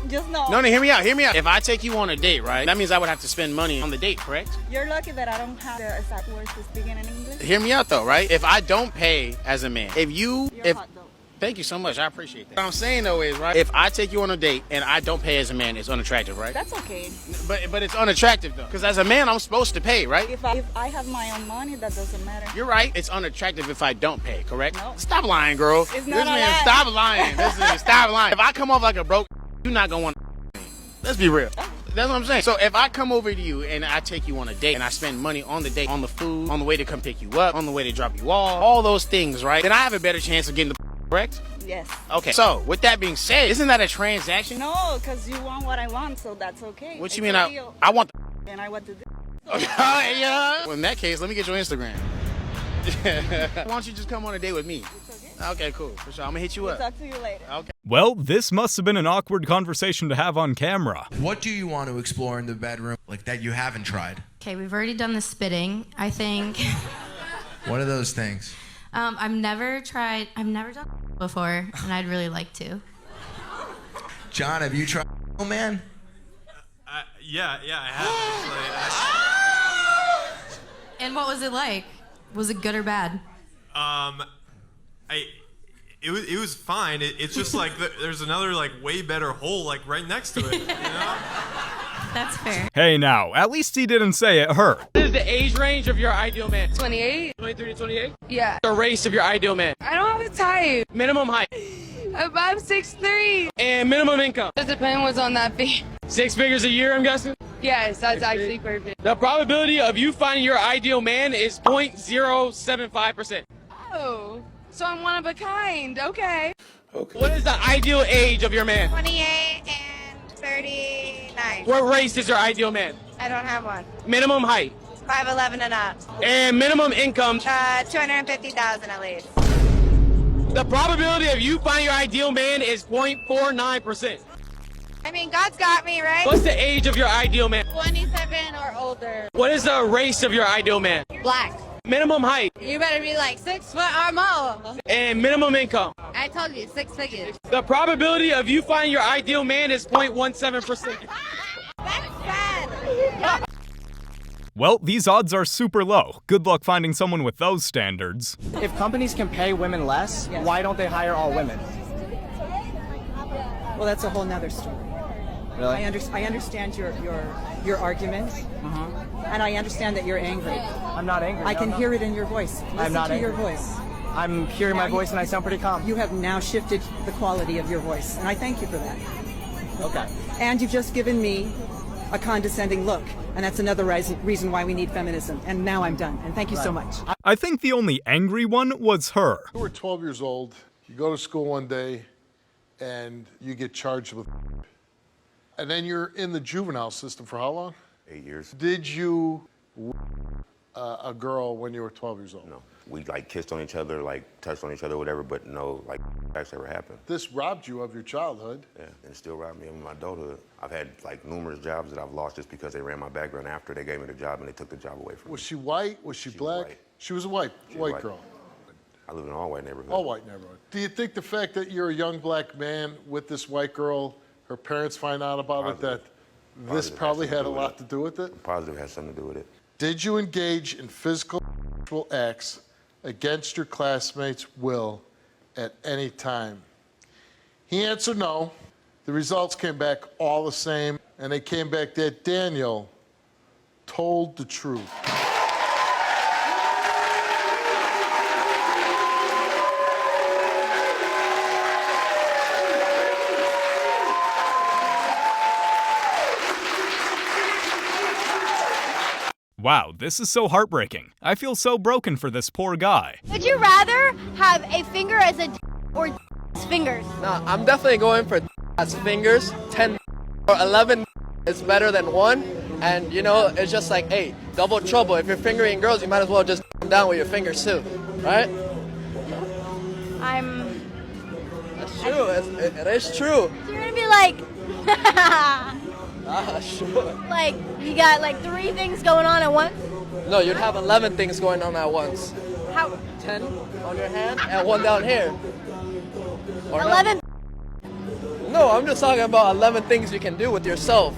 Just no. No, hear me out. Hear me out. If I take you on a date, right? That means I would have to spend money on the date, correct? You're lucky that I don't have the exact words to speak in English. Hear me out, though, right? If I don't pay as a man, thank you so much. I appreciate that. What I'm saying, though, is, right, if I take you on a date and I don't pay as a man, it's unattractive, right? That's okay. But it's unattractive, though. Because as a man, I'm supposed to pay, right? If I have my own money, that doesn't matter. You're right. It's unattractive if I don't pay, correct? No. Stop lying, girl. It's not Stop lying. Stop lying. If I come off like a broke, you're not going to want to. Let's be real. That's what I'm saying. So if I come over to you and I take you on a date and I spend money on the date, on the food, on the way to come pick you up, on the way to drop you off, all those things, right? Then I have a better chance of getting the correct? Yes. Okay. So with that being said, isn't that a transaction? No, because you want what I want, so that's okay. What you mean? I want the and I want to do. Okay, yeah. Well, in that case, let me get your Instagram. Why don't you just come on a date with me? Okay, cool. For sure. I'm gonna hit you up. Talk to you later. Okay. Well, this must have been an awkward conversation to have on camera. What do you want to explore in the bedroom, like that you haven't tried? Okay, we've already done the spitting, I think. What are those things? I've never done before, and I'd really like to. John, have you tried, man? Yeah, I have. And what was it like? Was it good or bad? It was fine. It's just like there's another like way better hole like right next to it. You know? That's fair. Hey now, at least he didn't say it hurt. What is the age range of your ideal man? 28. 23 to 28? Yeah. The race of your ideal man? I don't have a type. Minimum height? I'm 6'3". And minimum income? Does depend what's on that fee. 6 figures a year, I'm guessing? Yes, that's actually perfect. The probability of you finding your ideal man is 0.075%. Oh, so I'm one of a kind. Okay. What is the ideal age of your man? 28 and 39. What race is your ideal man? I don't have one. Minimum height? 5'11" and up. And minimum income? 250,000 at least. The probability of you finding your ideal man is 0.49%. I mean, God's got me, right? What's the age of your ideal man? 27 or older. What is the race of your ideal man? Black. Minimum height. You better be like 6 foot or more. And minimum income. I told you, 6 figures. The probability of you finding your ideal man is 0.17%. That's bad. Well, these odds are super low. Good luck finding someone with those standards. If companies can pay women less, why don't they hire all women? Well, that's a whole nother story. Really? I understand your argument, and I understand that you're angry. I'm not angry. I can hear it in your voice. Listen not to angry. your voice. I'm hearing my voice and I sound pretty calm. You have now shifted the quality of your voice, and I thank you for that. Okay. And you've just given me a condescending look, and that's another reason why we need feminism. And now I'm done, and thank you so much. I think the only angry one was her. You were 12 years old, you go to school one day, and you get charged with, and then you're in the juvenile system for how long? 8 years. Did you a girl when you were 12 years old? No. We like kissed on each other, like touched on each other, whatever, but no like actually ever happened. This robbed you of your childhood. Yeah, and it still robbed me of my adulthood. I've had like numerous jobs that I've lost just because they ran my background after they gave me the job and they took the job away from me. Was she white? Was she black? White. She was a white white girl. I live in an all-white neighborhood. All white neighborhood. Do you think the fact that you're a young black man with this white girl, her parents find out about it, that this probably had a lot to do with it? Positive has something to do with it. Did you engage in physical acts against your classmates' will at any time? He answered no. The results came back all the same, and they came back that Daniel told the truth. Wow, this is so heartbreaking. I feel so broken for this poor guy. Would you rather have a finger as a or fingers? No, I'm definitely going for as fingers. 10 or 11 is better than 1. And you know, it's just like, hey, double trouble. If you're fingering girls, you might as well just them down with your fingers too, right? That's true. It is true. So you're gonna be like, Sure. like you got like 3 things going on at once? No, you'd have 11 things going on at once. How? 10 on your hand and 1 down here. Or 11. No, I'm just talking about 11 things you can do with yourself.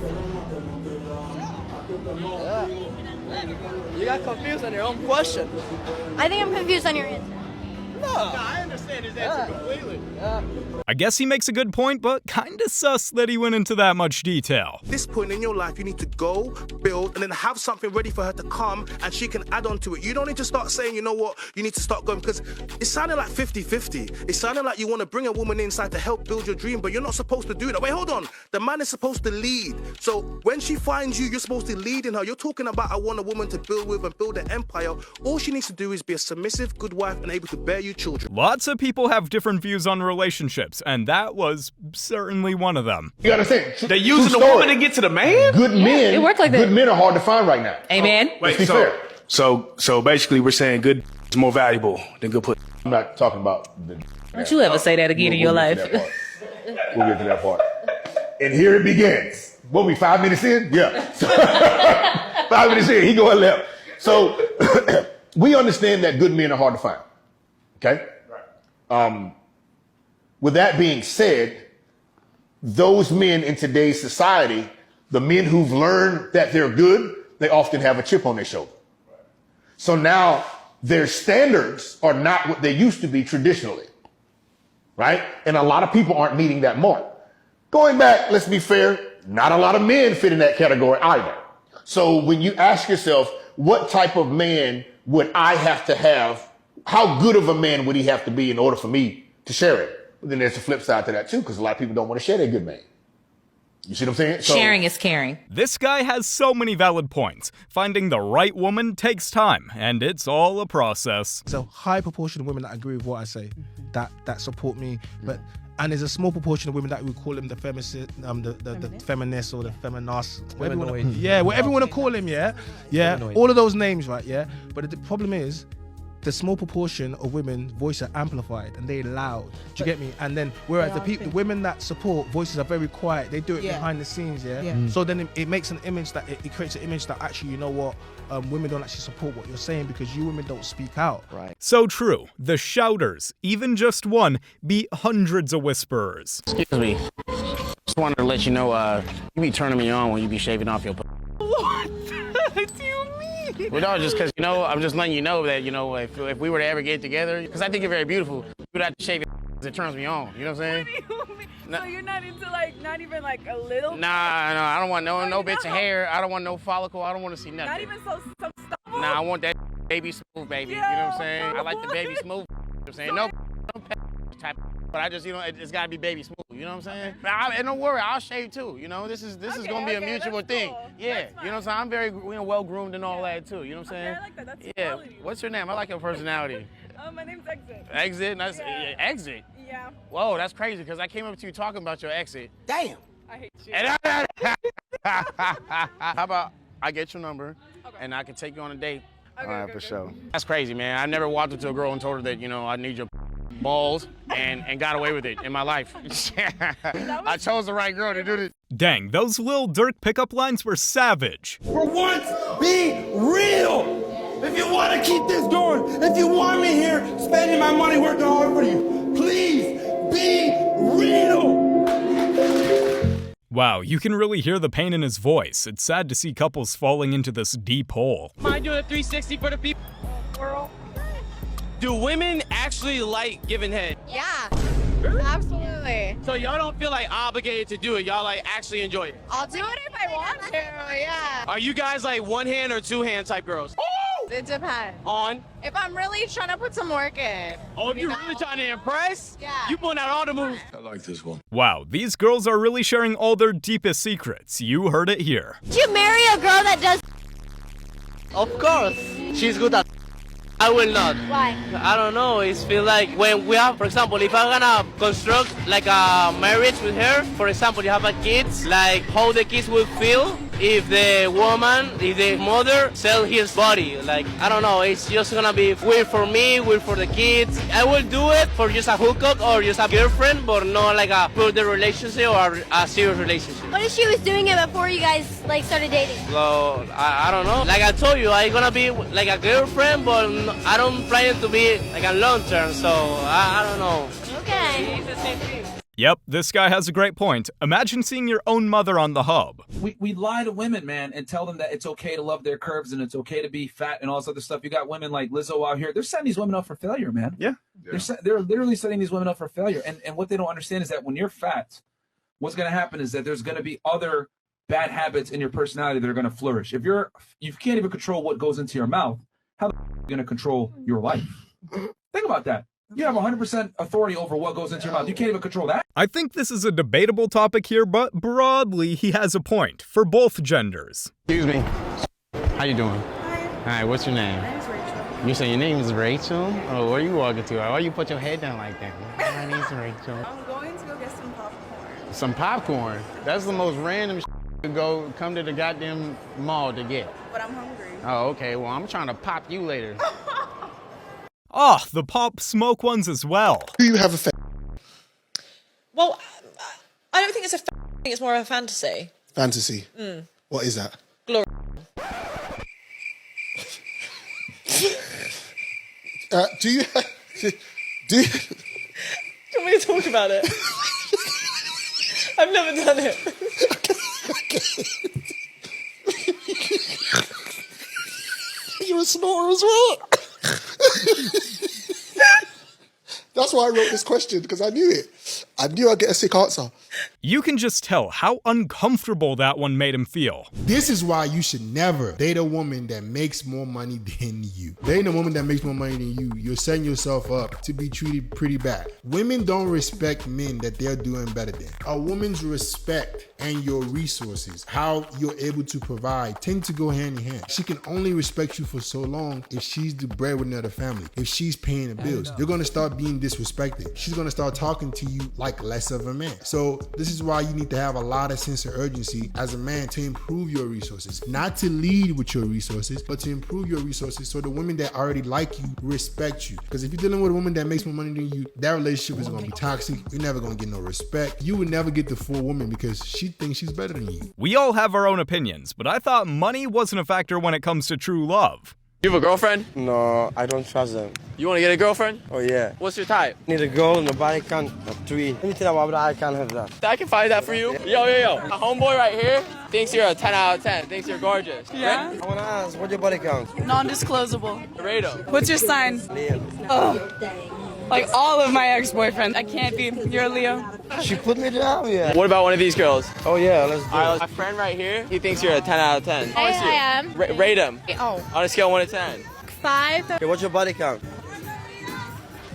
Yeah. You got confused on your own question. I think I'm confused on your answer. No, I understand his answer completely. I guess he makes a good point, but kinda sus that he went into that much detail. This point in your life, you need to go, build, and then have something ready for her to come, and she can add on to it. You don't need to start saying, you know what, you need to start going, because it sounded like 50-50. It sounded like you want to bring a woman inside to help build your dream, but you're not supposed to do that. Wait, hold on. The man is supposed to lead. So when she finds you, you're supposed to lead in her. You're talking about I want a woman to build with and build an empire. All she needs to do is be a submissive, good wife and able to bear you children. Lots of people have different views on relationships, and that was certainly one of them. You gotta say, They using the woman to get to the man? good men. it worked like that. Good men are hard to find right now. Amen. Let's be Wait, fair. so basically we're saying good is more valuable than good pussy. I'm not talking about the. Don't you ever say that again in your life. We'll get to that part. And here it begins. What we 5 minutes in? Yeah. 5 minutes in, he going left. So we understand that good men are hard to find. Okay? With that being said, those men in today's society, the men who've learned that they're good, they often have a chip on their shoulder. So now their standards are not what they used to be traditionally, right? And a lot of people aren't meeting that mark. Going back, let's be fair, not a lot of men fit in that category either. So when you ask yourself, what type of man would I have to have? How good of a man would he have to be in order for me to share it? But then there's a flip side to that too, because a lot of people don't want to share their good man. You see what I'm saying? So, Sharing is caring. This guy has so many valid points. Finding the right woman takes time, and it's all a process. There's a high proportion of women that agree with what I say, that support me, and there's a small proportion of women that we call them the feminists, the feminists or the feminast, whatever you want to call him, all of those names, right? Yeah. But the problem is, the small proportion of women voices are amplified and they're loud. Do you get me? And then whereas the women that support voices are very quiet, they do it behind the scenes, So then it makes an image that it creates an image that actually, you know what, women don't actually support what you're saying because you women don't speak out. Right. So true. The shouters, even just one, beat hundreds of whisperers. Excuse me. Just wanted to let you know, you be turning me on when you be shaving off your. What do you mean? Well, no, just because, you know, I'm just letting you know that, you know, if we were to ever get together, because I think you're very beautiful, you would have to shave it turns me on. You know what I'm saying? What do you mean? So you're not into like, not even like a little? Nah, I don't want no bits of hair. I don't want no follicle. I don't want to see nothing. Not even some stubble? Nah, I want that baby smooth, baby. You know what I'm saying? I like the baby smooth. You know what I'm saying? No type, but I just, you know, it's got to be baby smooth. You know what I'm saying? And don't worry, I'll shave too. You know, this is going to be a mutual thing. Cool. Yeah, you know what I'm saying? I'm very well groomed and all that too. You know what I'm saying? I like that. That's yeah. quality. What's your name? I like your personality. My name's Exit. Exit? Nice. Exit? Yeah. Whoa, that's crazy because I came up to you talking about your exit. Damn. I hate you. How about I get your number and I can take you on a date? All right, for sure. That's crazy, man. I never walked up to a girl and told her that, you know, I need your balls and got away with it in my life. I chose the right girl to do this. Dang, those Lil Durk pickup lines were savage. For once, be real. If you want to keep this going, if you want me here spending my money working hard for you, please be real. Wow, you can really hear the pain in his voice. It's sad to see couples falling into this deep hole. Mind doing a 360 for the people? World. Do women actually like giving head? Yeah, absolutely. So y'all don't feel like obligated to do it? Y'all like actually enjoy it? I'll do it if I want to, yeah. Are you guys like one hand or two hand type girls? It depends. On? If I'm really trying to put some work in. Oh, if you're really trying to impress? Yeah. You pulling out all the moves. I like this one. Wow, these girls are really sharing all their deepest secrets. You heard it here. Would you marry a girl that does? Of course. She's good at. I will not. Why? I don't know. It's feel like when we have, for example, if I'm gonna construct like a marriage with her, for example, you have a kids, like how the kids will feel if the mother sell his body. Like, I don't know. It's just gonna be weird for me, weird for the kids. I will do it for just a hookup or just a girlfriend, but not like a further relationship or a serious relationship. What if she was doing it before you guys like started dating? So I don't know. Like I told you, I'm gonna be like a girlfriend, but I don't plan to be like a long term. So I don't know. Okay. It's the same thing. Yep, this guy has a great point. Imagine seeing your own mother on the hub. We lie to women, man, and tell them that it's okay to love their curves and it's okay to be fat and all this other stuff. You got women like Lizzo out here. They're setting these women up for failure, man. Yeah. They're literally setting these women up for failure. And what they don't understand is that when you're fat, what's going to happen is that there's going to be other bad habits in your personality that are going to flourish. If you can't even control what goes into your mouth, how the are you going to control your life? Think about that. You have 100% authority over what goes into your mouth. You can't even control that. I think this is a debatable topic here, but broadly, he has a point for both genders. Excuse me. How you doing? Hi, what's your name? My name's Rachel. You say your name is Rachel? Oh, where are you walking to? Why you put your head down like that? My name's Rachel. I'm going to go get some popcorn. Some popcorn? That's the most random to come to the goddamn mall to get. But I'm hungry. Oh, okay. Well, I'm trying to pop you later. Ah, the Pop Smoke ones as well. Do you have a Well, I don't think it's a thing, it's more of a fantasy. fantasy? Mm. What is that? Glory. Do you? Do you want me to talk about it? I've never done it. You're a snorer as well. That's why I wrote this question, because I knew it. I knew I'd get a sick answer. You can just tell how uncomfortable that one made him feel. This is why you should never date a woman that makes more money than you. Dating a woman that makes more money than you, you're setting yourself up to be treated pretty bad. Women don't respect men that they're doing better than. A woman's respect and your resources, how you're able to provide, tend to go hand in hand. She can only respect you for so long if she's the breadwinner of the family, if she's paying the bills. You're gonna start being disrespected. She's gonna start talking to you like less of a man. So this This is why you need to have a lot of sense of urgency as a man to improve your resources. Not to lead with your resources, but to improve your resources so the women that already like you respect you. Because if you're dealing with a woman that makes more money than you, that relationship is going to be toxic. You're never going to get no respect. You would never get the full woman because she thinks she's better than you. We all have our own opinions, but I thought money wasn't a factor when it comes to true love. You have a girlfriend? No, I don't trust them. You want to get a girlfriend? Oh yeah. What's your type? Need a girl and the body count of 3. Anything about that, I can't have that. I can find that for you. Yo. A homeboy right here thinks you're a 10 out of 10. Thinks you're gorgeous. Yeah? I want to ask, what's your body count? Non-disclosable. Rate him. What's your sign? Leo. Oh. Like all of my ex-boyfriends. I can't be. You're a Leo. She put me down, yeah. What about one of these girls? Oh yeah, let's do it. My friend right here, he thinks you're a 10 out of 10. I am. Rate him. Oh. On a scale of 1 to 10. 5. Okay, what's your body count?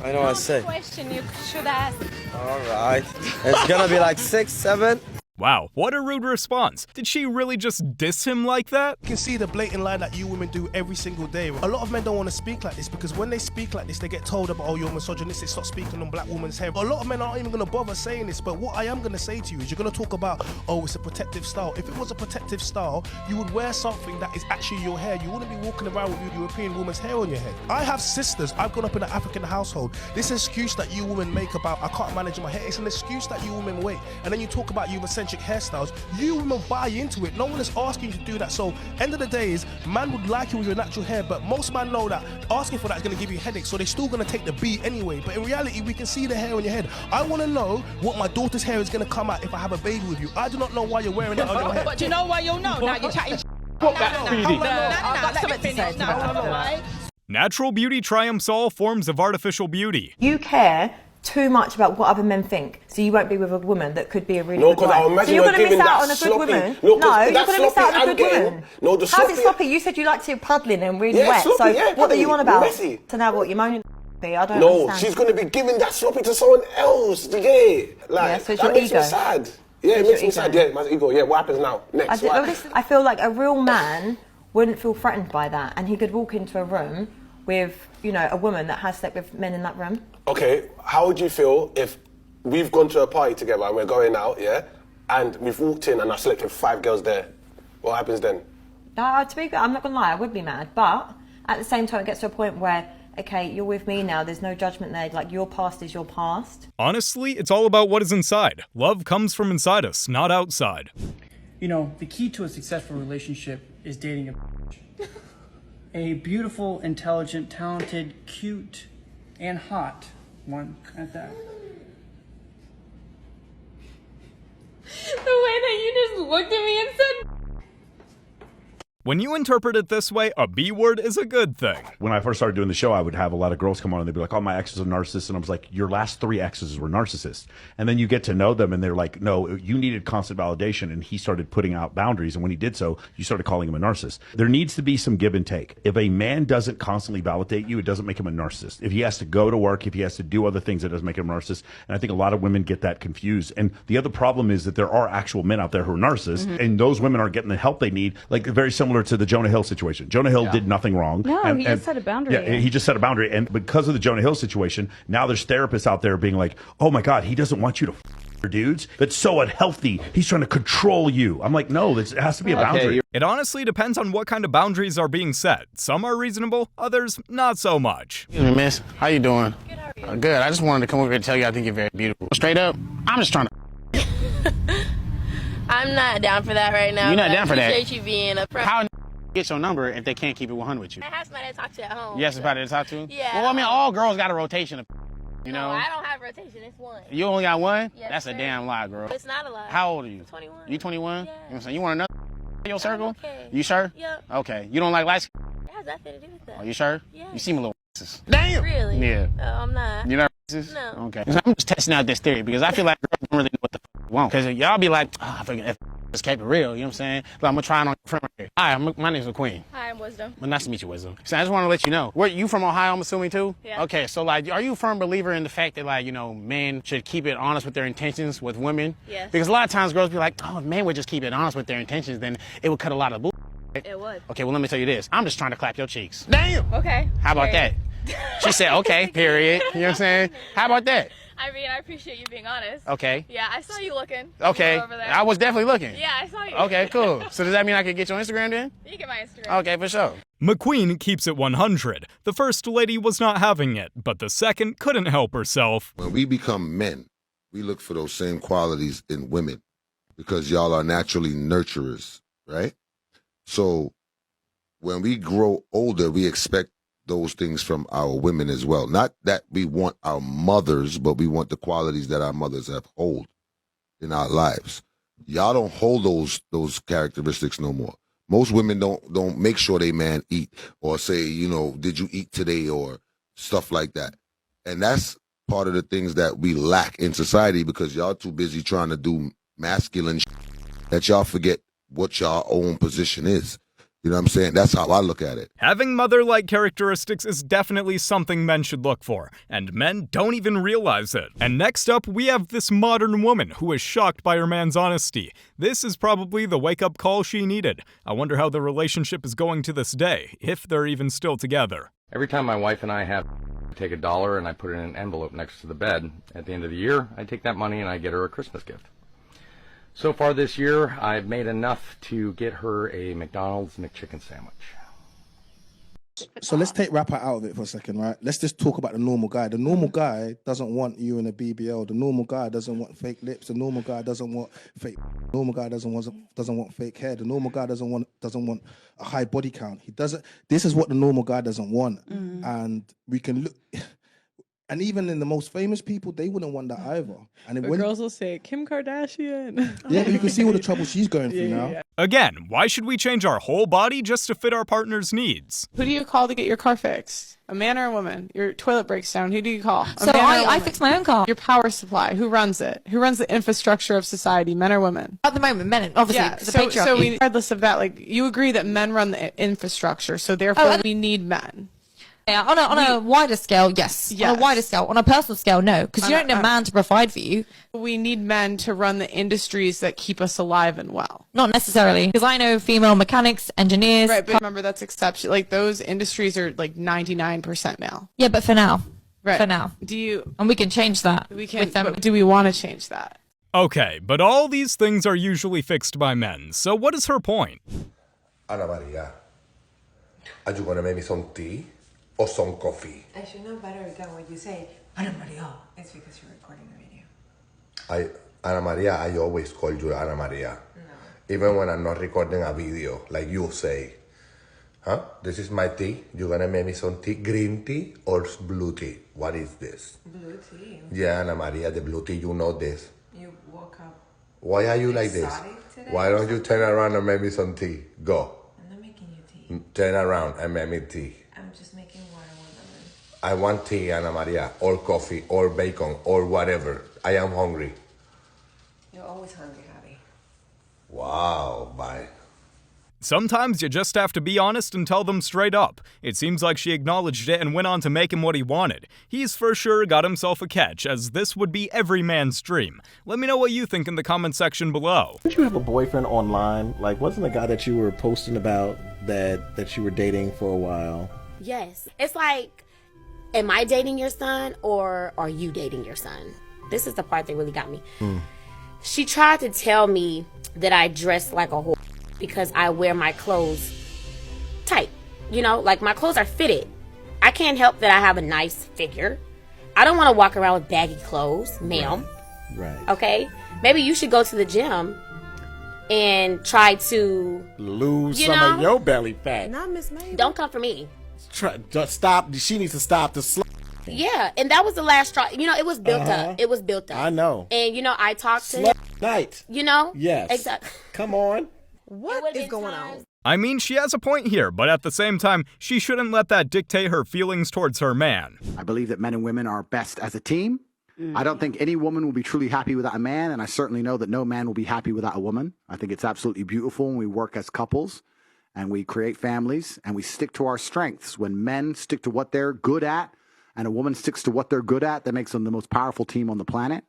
I know what I say. Question you should ask. All right. It's gonna be like 6, 7. Wow, what a rude response. Did she really just diss him like that? You can see the blatant lie that you women do every single day. A lot of men don't want to speak like this because when they speak like this, they get told about, oh, you're misogynistic, stop speaking on black women's hair. A lot of men aren't even going to bother saying this, but what I am going to say to you is you're going to talk about, oh, it's a protective style. If it was a protective style, you would wear something that is actually your hair. You wouldn't be walking around with your European woman's hair on your head. I have sisters. I've grown up in an African household. This excuse that you women make about, I can't manage my hair, it's an excuse that you women make. And then you talk about Eurocentric hairstyles. You women buy into it. No one is asking you to do that. So end of the day is, man would like you with your natural hair, but most men know that asking for that is going to give you headaches, so they're still going to take the beat anyway. But in reality, we can see the hair on your head. I want to know what my daughter's hair is going to come out if I have a baby with you. I do not know why you're wearing it on your head. But do you know why you'll know? Now you're chatting. Natural beauty triumphs all forms of artificial beauty. You care too much about what other men think, so you won't be with a woman that could be a really no, good wife. So you're going to miss out on a good woman. No, you're going to miss out on a good woman. No, the how's it sloppy? You said you liked it puddling and really wet. Sloppy, so yeah, what are you on about? Messy. So now what? You're moaning? I don't no, understand. she's going to be giving that sloppy to someone else. Do you get it? Like, yeah, so it's that your makes ego. me sad. Yeah, it makes me sad. Yeah, my ego. Yeah, what happens now? Next. I feel like a real man wouldn't feel threatened by that, and he could walk into a room with, you know, a woman that has slept with men in that room. Okay, how would you feel if we've gone to a party together and we're going out, yeah, and we've walked in and I slept with 5 girls there? What happens then? To be fair, I'm not gonna lie, I would be mad, but at the same time, it gets to a point where, okay, you're with me now, there's no judgment there, like your past is your past. Honestly, it's all about what is inside. Love comes from inside us, not outside. You know, the key to a successful relationship is dating a bitch. A beautiful, intelligent, talented, cute, and hot one at that. The way that you just looked at me and said. When you interpret it this way, a B word is a good thing. When I first started doing the show, I would have a lot of girls come on and they'd be like, oh, my exes are narcissists. And I was like, your last 3 exes were narcissists. And then you get to know them and they're like, no, you needed constant validation. And he started putting out boundaries. And when he did so, you started calling him a narcissist. There needs to be some give and take. If a man doesn't constantly validate you, it doesn't make him a narcissist. If he has to go to work, if he has to do other things, it doesn't make him a narcissist. And I think a lot of women get that confused. And the other problem is that there are actual men out there who are narcissists, and those women aren't getting the help they need. Like very similar to the Jonah Hill situation. Jonah Hill did nothing wrong. No, he just set a boundary. Yeah, he just set a boundary. And because of the Jonah Hill situation, now there's therapists out there being like, oh my God, he doesn't want you to f dudes. That's so unhealthy. He's trying to control you. I'm like, no, it has to be a boundary. It honestly depends on what kind of boundaries are being set. Some are reasonable, others not so much. Excuse me, miss. How you doing? Good, how are you? Good. I just wanted to come over here and tell you I think you're very beautiful. Straight up, I'm just trying to... I'm not down for that right now. You're not down for that? I appreciate you being a friend. How get your number if they can't keep it 100 with you? I have somebody to talk to at home. You have somebody to talk to? Yeah. Well, I mean, all girls got a rotation of, you know? No, I don't have rotation. It's one. You only got one? Yes, That's sir. a damn lie, girl. It's not a lie. How old are you? I'm 21. You 21? Yeah. You know what I'm saying? You want another in your circle? Okay. You sure? Yep. Okay. You don't like light skin? It has nothing to do with that. Are you sure? Yeah. You seem a little racist. Damn! Really? Yeah. No, I'm not. You're not racist? No. Okay. I'm just testing out this theory because I feel like girls don't really know what the f want. Because y'all be like, oh, I forget. Just keep it real, you know what I'm saying? Like, I'm gonna try it on your friend right here. Hi, my name's McQueen. Hi, I'm Wisdom. Well, nice to meet you, Wisdom. So I just want to let you know, where you from Ohio, I'm assuming too? Yeah. Okay, so like, are you a firm believer in the fact that like, you know, men should keep it honest with their intentions with women? Yes. Because a lot of times girls be like, oh, if men would just keep it honest with their intentions, then it would cut a lot of bull. It would. Okay, well, let me tell you this. I'm just trying to clap your cheeks. Damn! Okay. How about Great. that? She said, okay, period. You know what I'm saying? How about that? I mean, I appreciate you being honest. Okay. Yeah, I saw you looking. Okay. Over there. I was definitely looking. Yeah, I saw you. Okay, cool. So does that mean I can get your Instagram then? You get my Instagram. Okay, for sure. McQueen keeps it 100. The first lady was not having it, but the second couldn't help herself. When we become men, we look for those same qualities in women because y'all are naturally nurturers, right? So when we grow older, we expect those things from our women as well. Not that we want our mothers, but we want the qualities that our mothers have hold in our lives. Y'all don't hold those characteristics no more. Most women don't make sure they man eat or say, you know, did you eat today or stuff like that. And that's part of the things that we lack in society because y'all too busy trying to do masculine that y'all forget what y'all own position is. You know what I'm saying? That's how I look at it. Having mother-like characteristics is definitely something men should look for, and men don't even realize it. And next up, we have this modern woman who is shocked by her man's honesty. This is probably the wake-up call she needed. I wonder how the relationship is going to this day, if they're even still together. Every time my wife and I have take $1 and I put it in an envelope next to the bed, at the end of the year, I take that money and I get her a Christmas gift. So far this year, I've made enough to get her a McDonald's McChicken sandwich. So let's take rapper out of it for a second, right? Let's just talk about the normal guy. The normal guy doesn't want you in a BBL. The normal guy doesn't want fake lips. The normal guy doesn't want fake. The normal guy doesn't want fake hair. The normal guy doesn't want a high body count. He doesn't. This is what the normal guy doesn't want, and we can look. And even in the most famous people, they wouldn't want that either. And The girls will say, Kim Kardashian. yeah, but you can see all the trouble she's going through now. Again, why should we change our whole body just to fit our partner's needs? Who do you call to get your car fixed? A man or a woman? Your toilet breaks down. Who do you call? So I fix my own car. Your power supply. Who runs it? Who runs the infrastructure of society? Men or women? At the moment, men, obviously. Yeah. The So patriarchy. regardless of that, like you agree that men run the infrastructure, so therefore we need men. Yeah, on a wider scale, yes. On a wider scale. On a personal scale, no. Because you don't need a man to provide for you. We need men to run the industries that keep us alive and well. Not necessarily. Because I know female mechanics, engineers. Right, but remember that's exception. Like those industries are like 99% male. Yeah, but for now. Right. For now. And we can change that. We can. But do we want to change that? Okay, but all these things are usually fixed by men, so what is her point? Ana Maria, are you gonna make me some tea? Or some coffee. I should know better than when you say, Ana Maria. It's because you're recording the video. Ana Maria, I always call you Ana Maria. No. Even when I'm not recording a video, like you say. Huh? This is my tea. You're gonna make me some tea, green tea or blue tea? What is this? Blue tea. Yeah, Ana Maria, the blue tea, you know this. You woke up. Why are you like this? Today? Why don't you turn around and make me some tea? Go. I'm not making you tea. Turn around and make me tea. I'm just making water with lemon. I want tea, Ana Maria, or coffee, or bacon, or whatever. I am hungry. You're always hungry, Javi. Wow, bye. Sometimes you just have to be honest and tell them straight up. It seems like she acknowledged it and went on to make him what he wanted. He's for sure got himself a catch, as this would be every man's dream. Let me know what you think in the comment section below. Did you have a boyfriend online? Like, wasn't the guy that you were posting about that you were dating for a while? Yes. It's like, am I dating your son or are you dating your son? This is the part that really got me. She tried to tell me that I dress like a whore because I wear my clothes tight. You know, like my clothes are fitted. I can't help that I have a nice figure. I don't want to walk around with baggy clothes, ma'am. Right. Okay? Maybe you should go to the gym and try to lose some of your belly fat. Not Miss May. Don't come for me. Stop. She needs to stop the slut. Yeah, and that was the last straw. You know, it was built up. It was built up. I know. And you know, I talked to Slut him. night. You know? Yes. Exactly. Come on. What is going on? I mean, she has a point here, but at the same time, she shouldn't let that dictate her feelings towards her man. I believe that men and women are best as a team. I don't think any woman will be truly happy without a man, and I certainly know that no man will be happy without a woman. I think it's absolutely beautiful when we work as couples and we create families and we stick to our strengths. When men stick to what they're good at and a woman sticks to what they're good at, that makes them the most powerful team on the planet.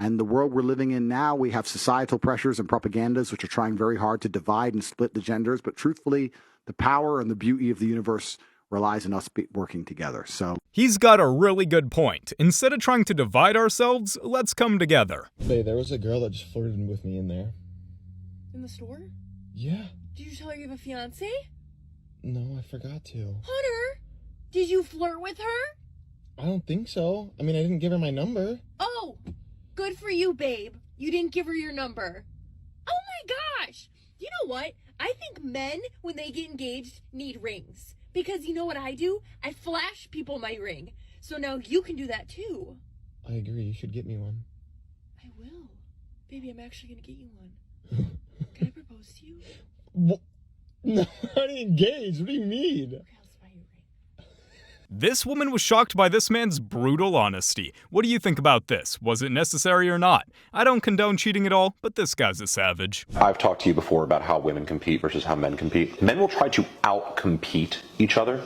And the world we're living in now, we have societal pressures and propagandas which are trying very hard to divide and split the genders. But truthfully, the power and the beauty of the universe relies on us working together. So he's got a really good point. Instead of trying to divide ourselves, let's come together. Hey, there was a girl that just flirted with me in there. In the store? Yeah. Did you tell her you have a fiance? No, I forgot to. Hunter, did you flirt with her? I don't think so. I mean, I didn't give her my number. Oh, good for you, babe. You didn't give her your number. Oh my gosh. You know what? I think men, when they get engaged, need rings. Because you know what I do? I flash people my ring. So now you can do that too. I agree. You should get me one. I will. Baby, I'm actually going to get you one. Can I propose to you? What? No, I'm already engaged. What do you mean? This woman was shocked by this man's brutal honesty. What do you think about this? Was it necessary or not? I don't condone cheating at all, but this guy's a savage. I've talked to you before about how women compete versus how men compete. Men will try to out-compete each other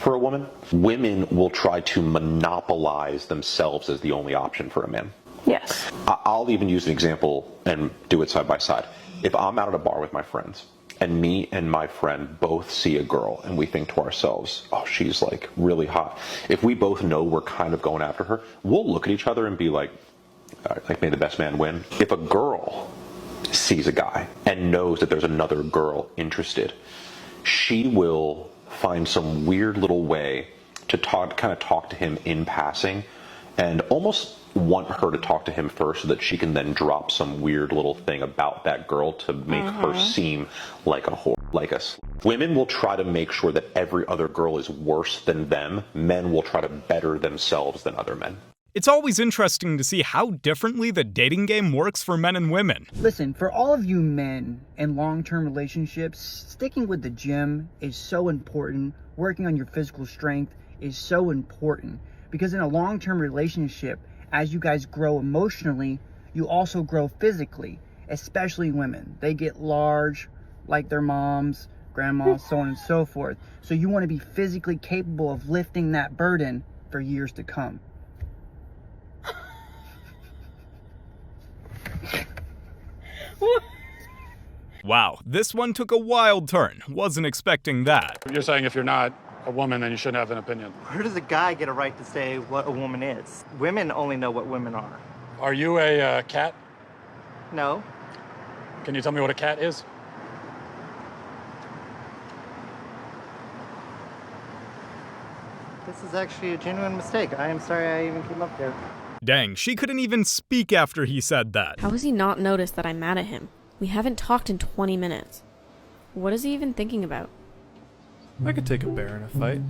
for a woman. Women will try to monopolize themselves as the only option for a man. Yes. I'll even use an example and do it side by side. If I'm out at a bar with my friends, and me and my friend both see a girl and we think to ourselves, oh, she's like really hot. If we both know we're kind of going after her, we'll look at each other and be like may the best man win. If a girl sees a guy and knows that there's another girl interested, she will find some weird little way to kind of talk to him in passing and almost want her to talk to him first so that she can then drop some weird little thing about that girl to make her seem like a whore, like a Women will try to make sure that every other girl is worse than them. Men will try to better themselves than other men. It's always interesting to see how differently the dating game works for men and women. Listen, for all of you men in long-term relationships, sticking with the gym is so important. Working on your physical strength is so important. Because in a long-term relationship, as you guys grow emotionally, you also grow physically, especially women. They get large, like their moms, grandmas, so on and so forth. So you want to be physically capable of lifting that burden for years to come. Wow, this one took a wild turn. Wasn't expecting that. You're saying if you're not a woman, then you shouldn't have an opinion. Where does a guy get a right to say what a woman is? Women only know what women are. Are you a cat? No. Can you tell me what a cat is? This is actually a genuine mistake. I am sorry I even came up there. Dang, she couldn't even speak after he said that. How has he not noticed that I'm mad at him? We haven't talked in 20 minutes. What is he even thinking about? I could take a bear in a fight.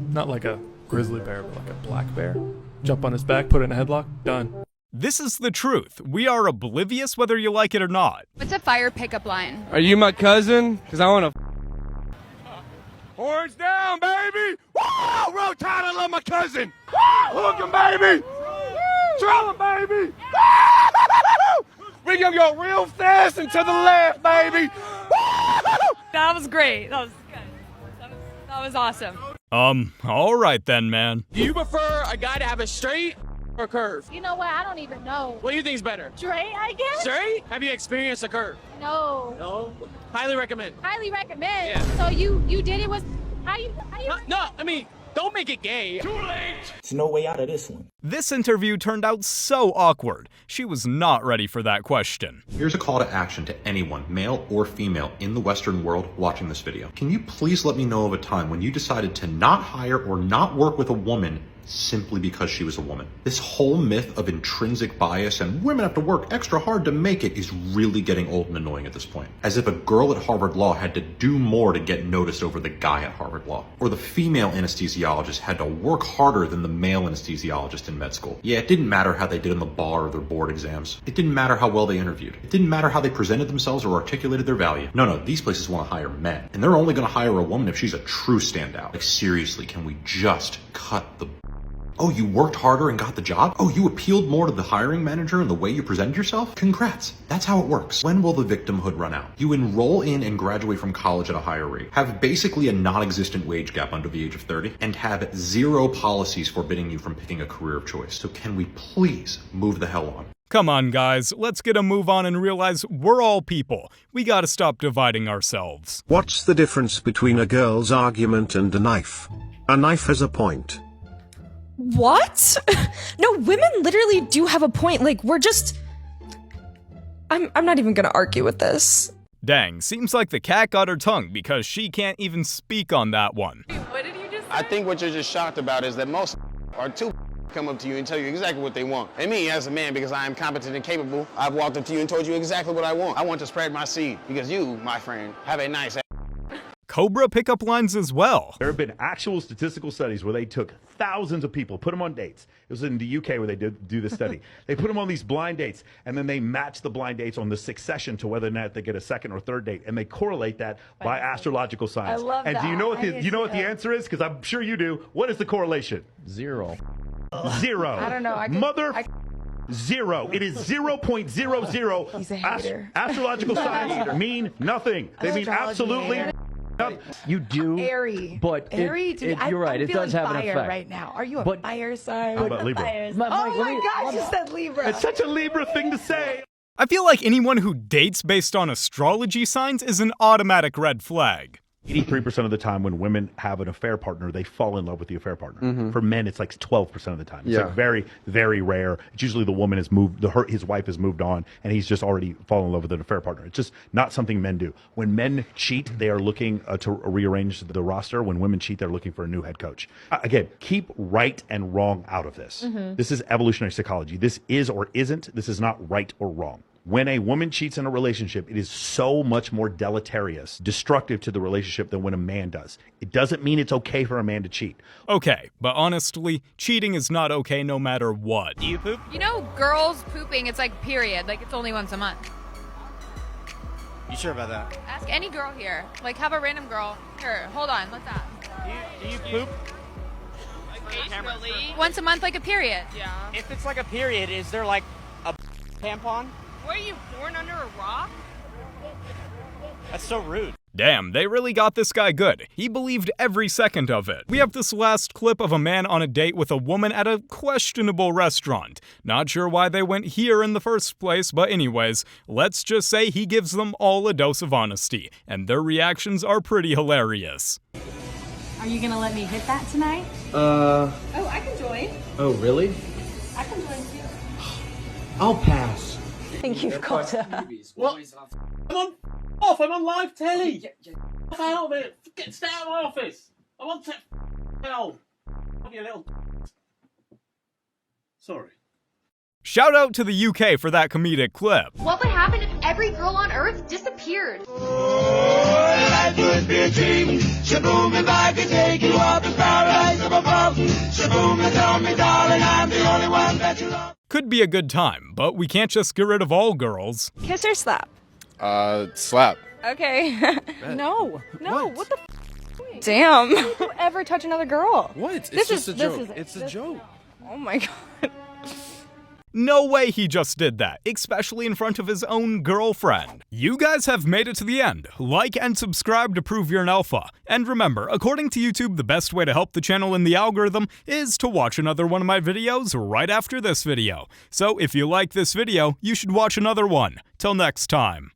Not like a grizzly bear, but like a black bear. Jump on his back, put it in a headlock, done. This is the truth. We are oblivious whether you like it or not. What's a fire pickup line? Are you my cousin? Because I want to... Horns down, baby! Woo! Roll Tide, I love my cousin! Woo! Hook him, baby! Trail him, baby! Woo! Bring him your real fast and to the left, baby! Woo! That was great. That was good. That was awesome. Alright then, man. Do you prefer a guy to have a straight or curve? You know what? I don't even know. What do you think is better? Straight, I guess? Straight? Have you experienced a curve? No. No? Highly recommend. Highly recommend. Yeah. So you did it with... How you No, I mean, don't make it gay. Too late! There's no way out of this one. This interview turned out so awkward. She was not ready for that question. Here's a call to action to anyone, male or female, in the Western world watching this video. Can you please let me know of a time when you decided to not hire or not work with a woman simply because she was a woman? This whole myth of intrinsic bias and women have to work extra hard to make it is really getting old and annoying at this point. As if a girl at Harvard Law had to do more to get noticed over the guy at Harvard Law. Or the female anesthesiologist had to work harder than the male anesthesiologist in med school. Yeah, it didn't matter how they did on the bar or their board exams. It didn't matter how well they interviewed. It didn't matter how they presented themselves or articulated their value. No, these places want to hire men. And they're only going to hire a woman if she's a true standout. Like seriously, can we just cut the... Oh, you worked harder and got the job? Oh, you appealed more to the hiring manager in the way you presented yourself? Congrats. That's how it works. When will the victimhood run out? You enroll in and graduate from college at a higher rate, have basically a non-existent wage gap under the age of 30, and have zero policies forbidding you from picking a career of choice. So can we please move the hell on? Come on, guys, let's get a move on and realize we're all people. We gotta stop dividing ourselves. What's the difference between a girl's argument and a knife? A knife has a point. What? No, women literally do have a point. Like, we're just... I'm not even gonna argue with this. Dang, seems like the cat got her tongue because she can't even speak on that one. What did you just say? I think what you're just shocked about is that most are too come up to you and tell you exactly what they want. And me, as a man, because I am competent and capable, I've walked up to you and told you exactly what I want. I want to spread my seed because you, my friend, have a nice Cobra pickup lines as well. There have been actual statistical studies where they took thousands of people, put them on dates. It was in the UK where they did do this study. They put them on these blind dates, and then they match the blind dates on the succession to whether or not they get a second or third date, and they correlate that by astrological signs. I love and that. do you know what the answer is? Because I'm sure you do. What is the correlation? Zero. Zero. I don't know. Zero. It is 0.00. He's a hater. Astrological signs mean nothing. They mean absolutely nothing. You do, Airy. but Airy, you're right. It does have an fire effect right now. Are you a But- fire sign? How about Libra? Oh my gosh, you said Libra. It's such a Libra thing to say. I feel like anyone who dates based on astrology signs is an automatic red flag. 83% of the time when women have an affair partner, they fall in love with the affair partner. For men, it's like 12% of the time. It's like very, very rare. It's usually the woman has moved, his wife has moved on, and he's just already fallen in love with an affair partner. It's just not something men do. When men cheat, they are looking to rearrange the roster. When women cheat, they're looking for a new head coach. Again, keep right and wrong out of this. This is evolutionary psychology. This is or isn't. This is not right or wrong. When a woman cheats in a relationship, it is so much more deleterious, destructive to the relationship than when a man does. It doesn't mean it's okay for a man to cheat. Okay, but honestly, cheating is not okay no matter what. Do you poop? You know, girls pooping, it's like period. Like, it's only once a month. You sure about that? Ask any girl here. Like, have a random girl. Here, hold on, let's ask. Do you poop? Occasionally. Once a month, like a period. Yeah. If it's like a period, is there like a tampon? Were you born under a rock? That's so rude. Damn, they really got this guy good. He believed every second of it. We have this last clip of a man on a date with a woman at a questionable restaurant. Not sure why they went here in the first place, but anyways, let's just say he gives them all a dose of honesty, and their reactions are pretty hilarious. Are you gonna let me hit that tonight? Oh, I can join. Oh, really? I can join too. I'll pass. I think you've got her. What? I'm on live telly. Get out of it. Stay out of my office. I want to hell. You little. Sorry. Shout out to the UK for that comedic clip. What would happen if every girl on Earth disappeared? Life could be a dream. Shaboom, if I could take you up in paradise up above. Shaboom, tell me, darling, I'm the only one that you love. Could be a good time, but we can't just get rid of all girls. Kiss or slap? Slap. Okay. No, what the f? Damn. Who would ever touch another girl? What? It's just a joke. It's a joke. Oh my god. No way he just did that, especially in front of his own girlfriend. You guys have made it to the end. Like and subscribe to prove you're an alpha. And remember, according to YouTube, the best way to help the channel in the algorithm is to watch another one of my videos right after this video. So if you like this video, you should watch another one. Till next time.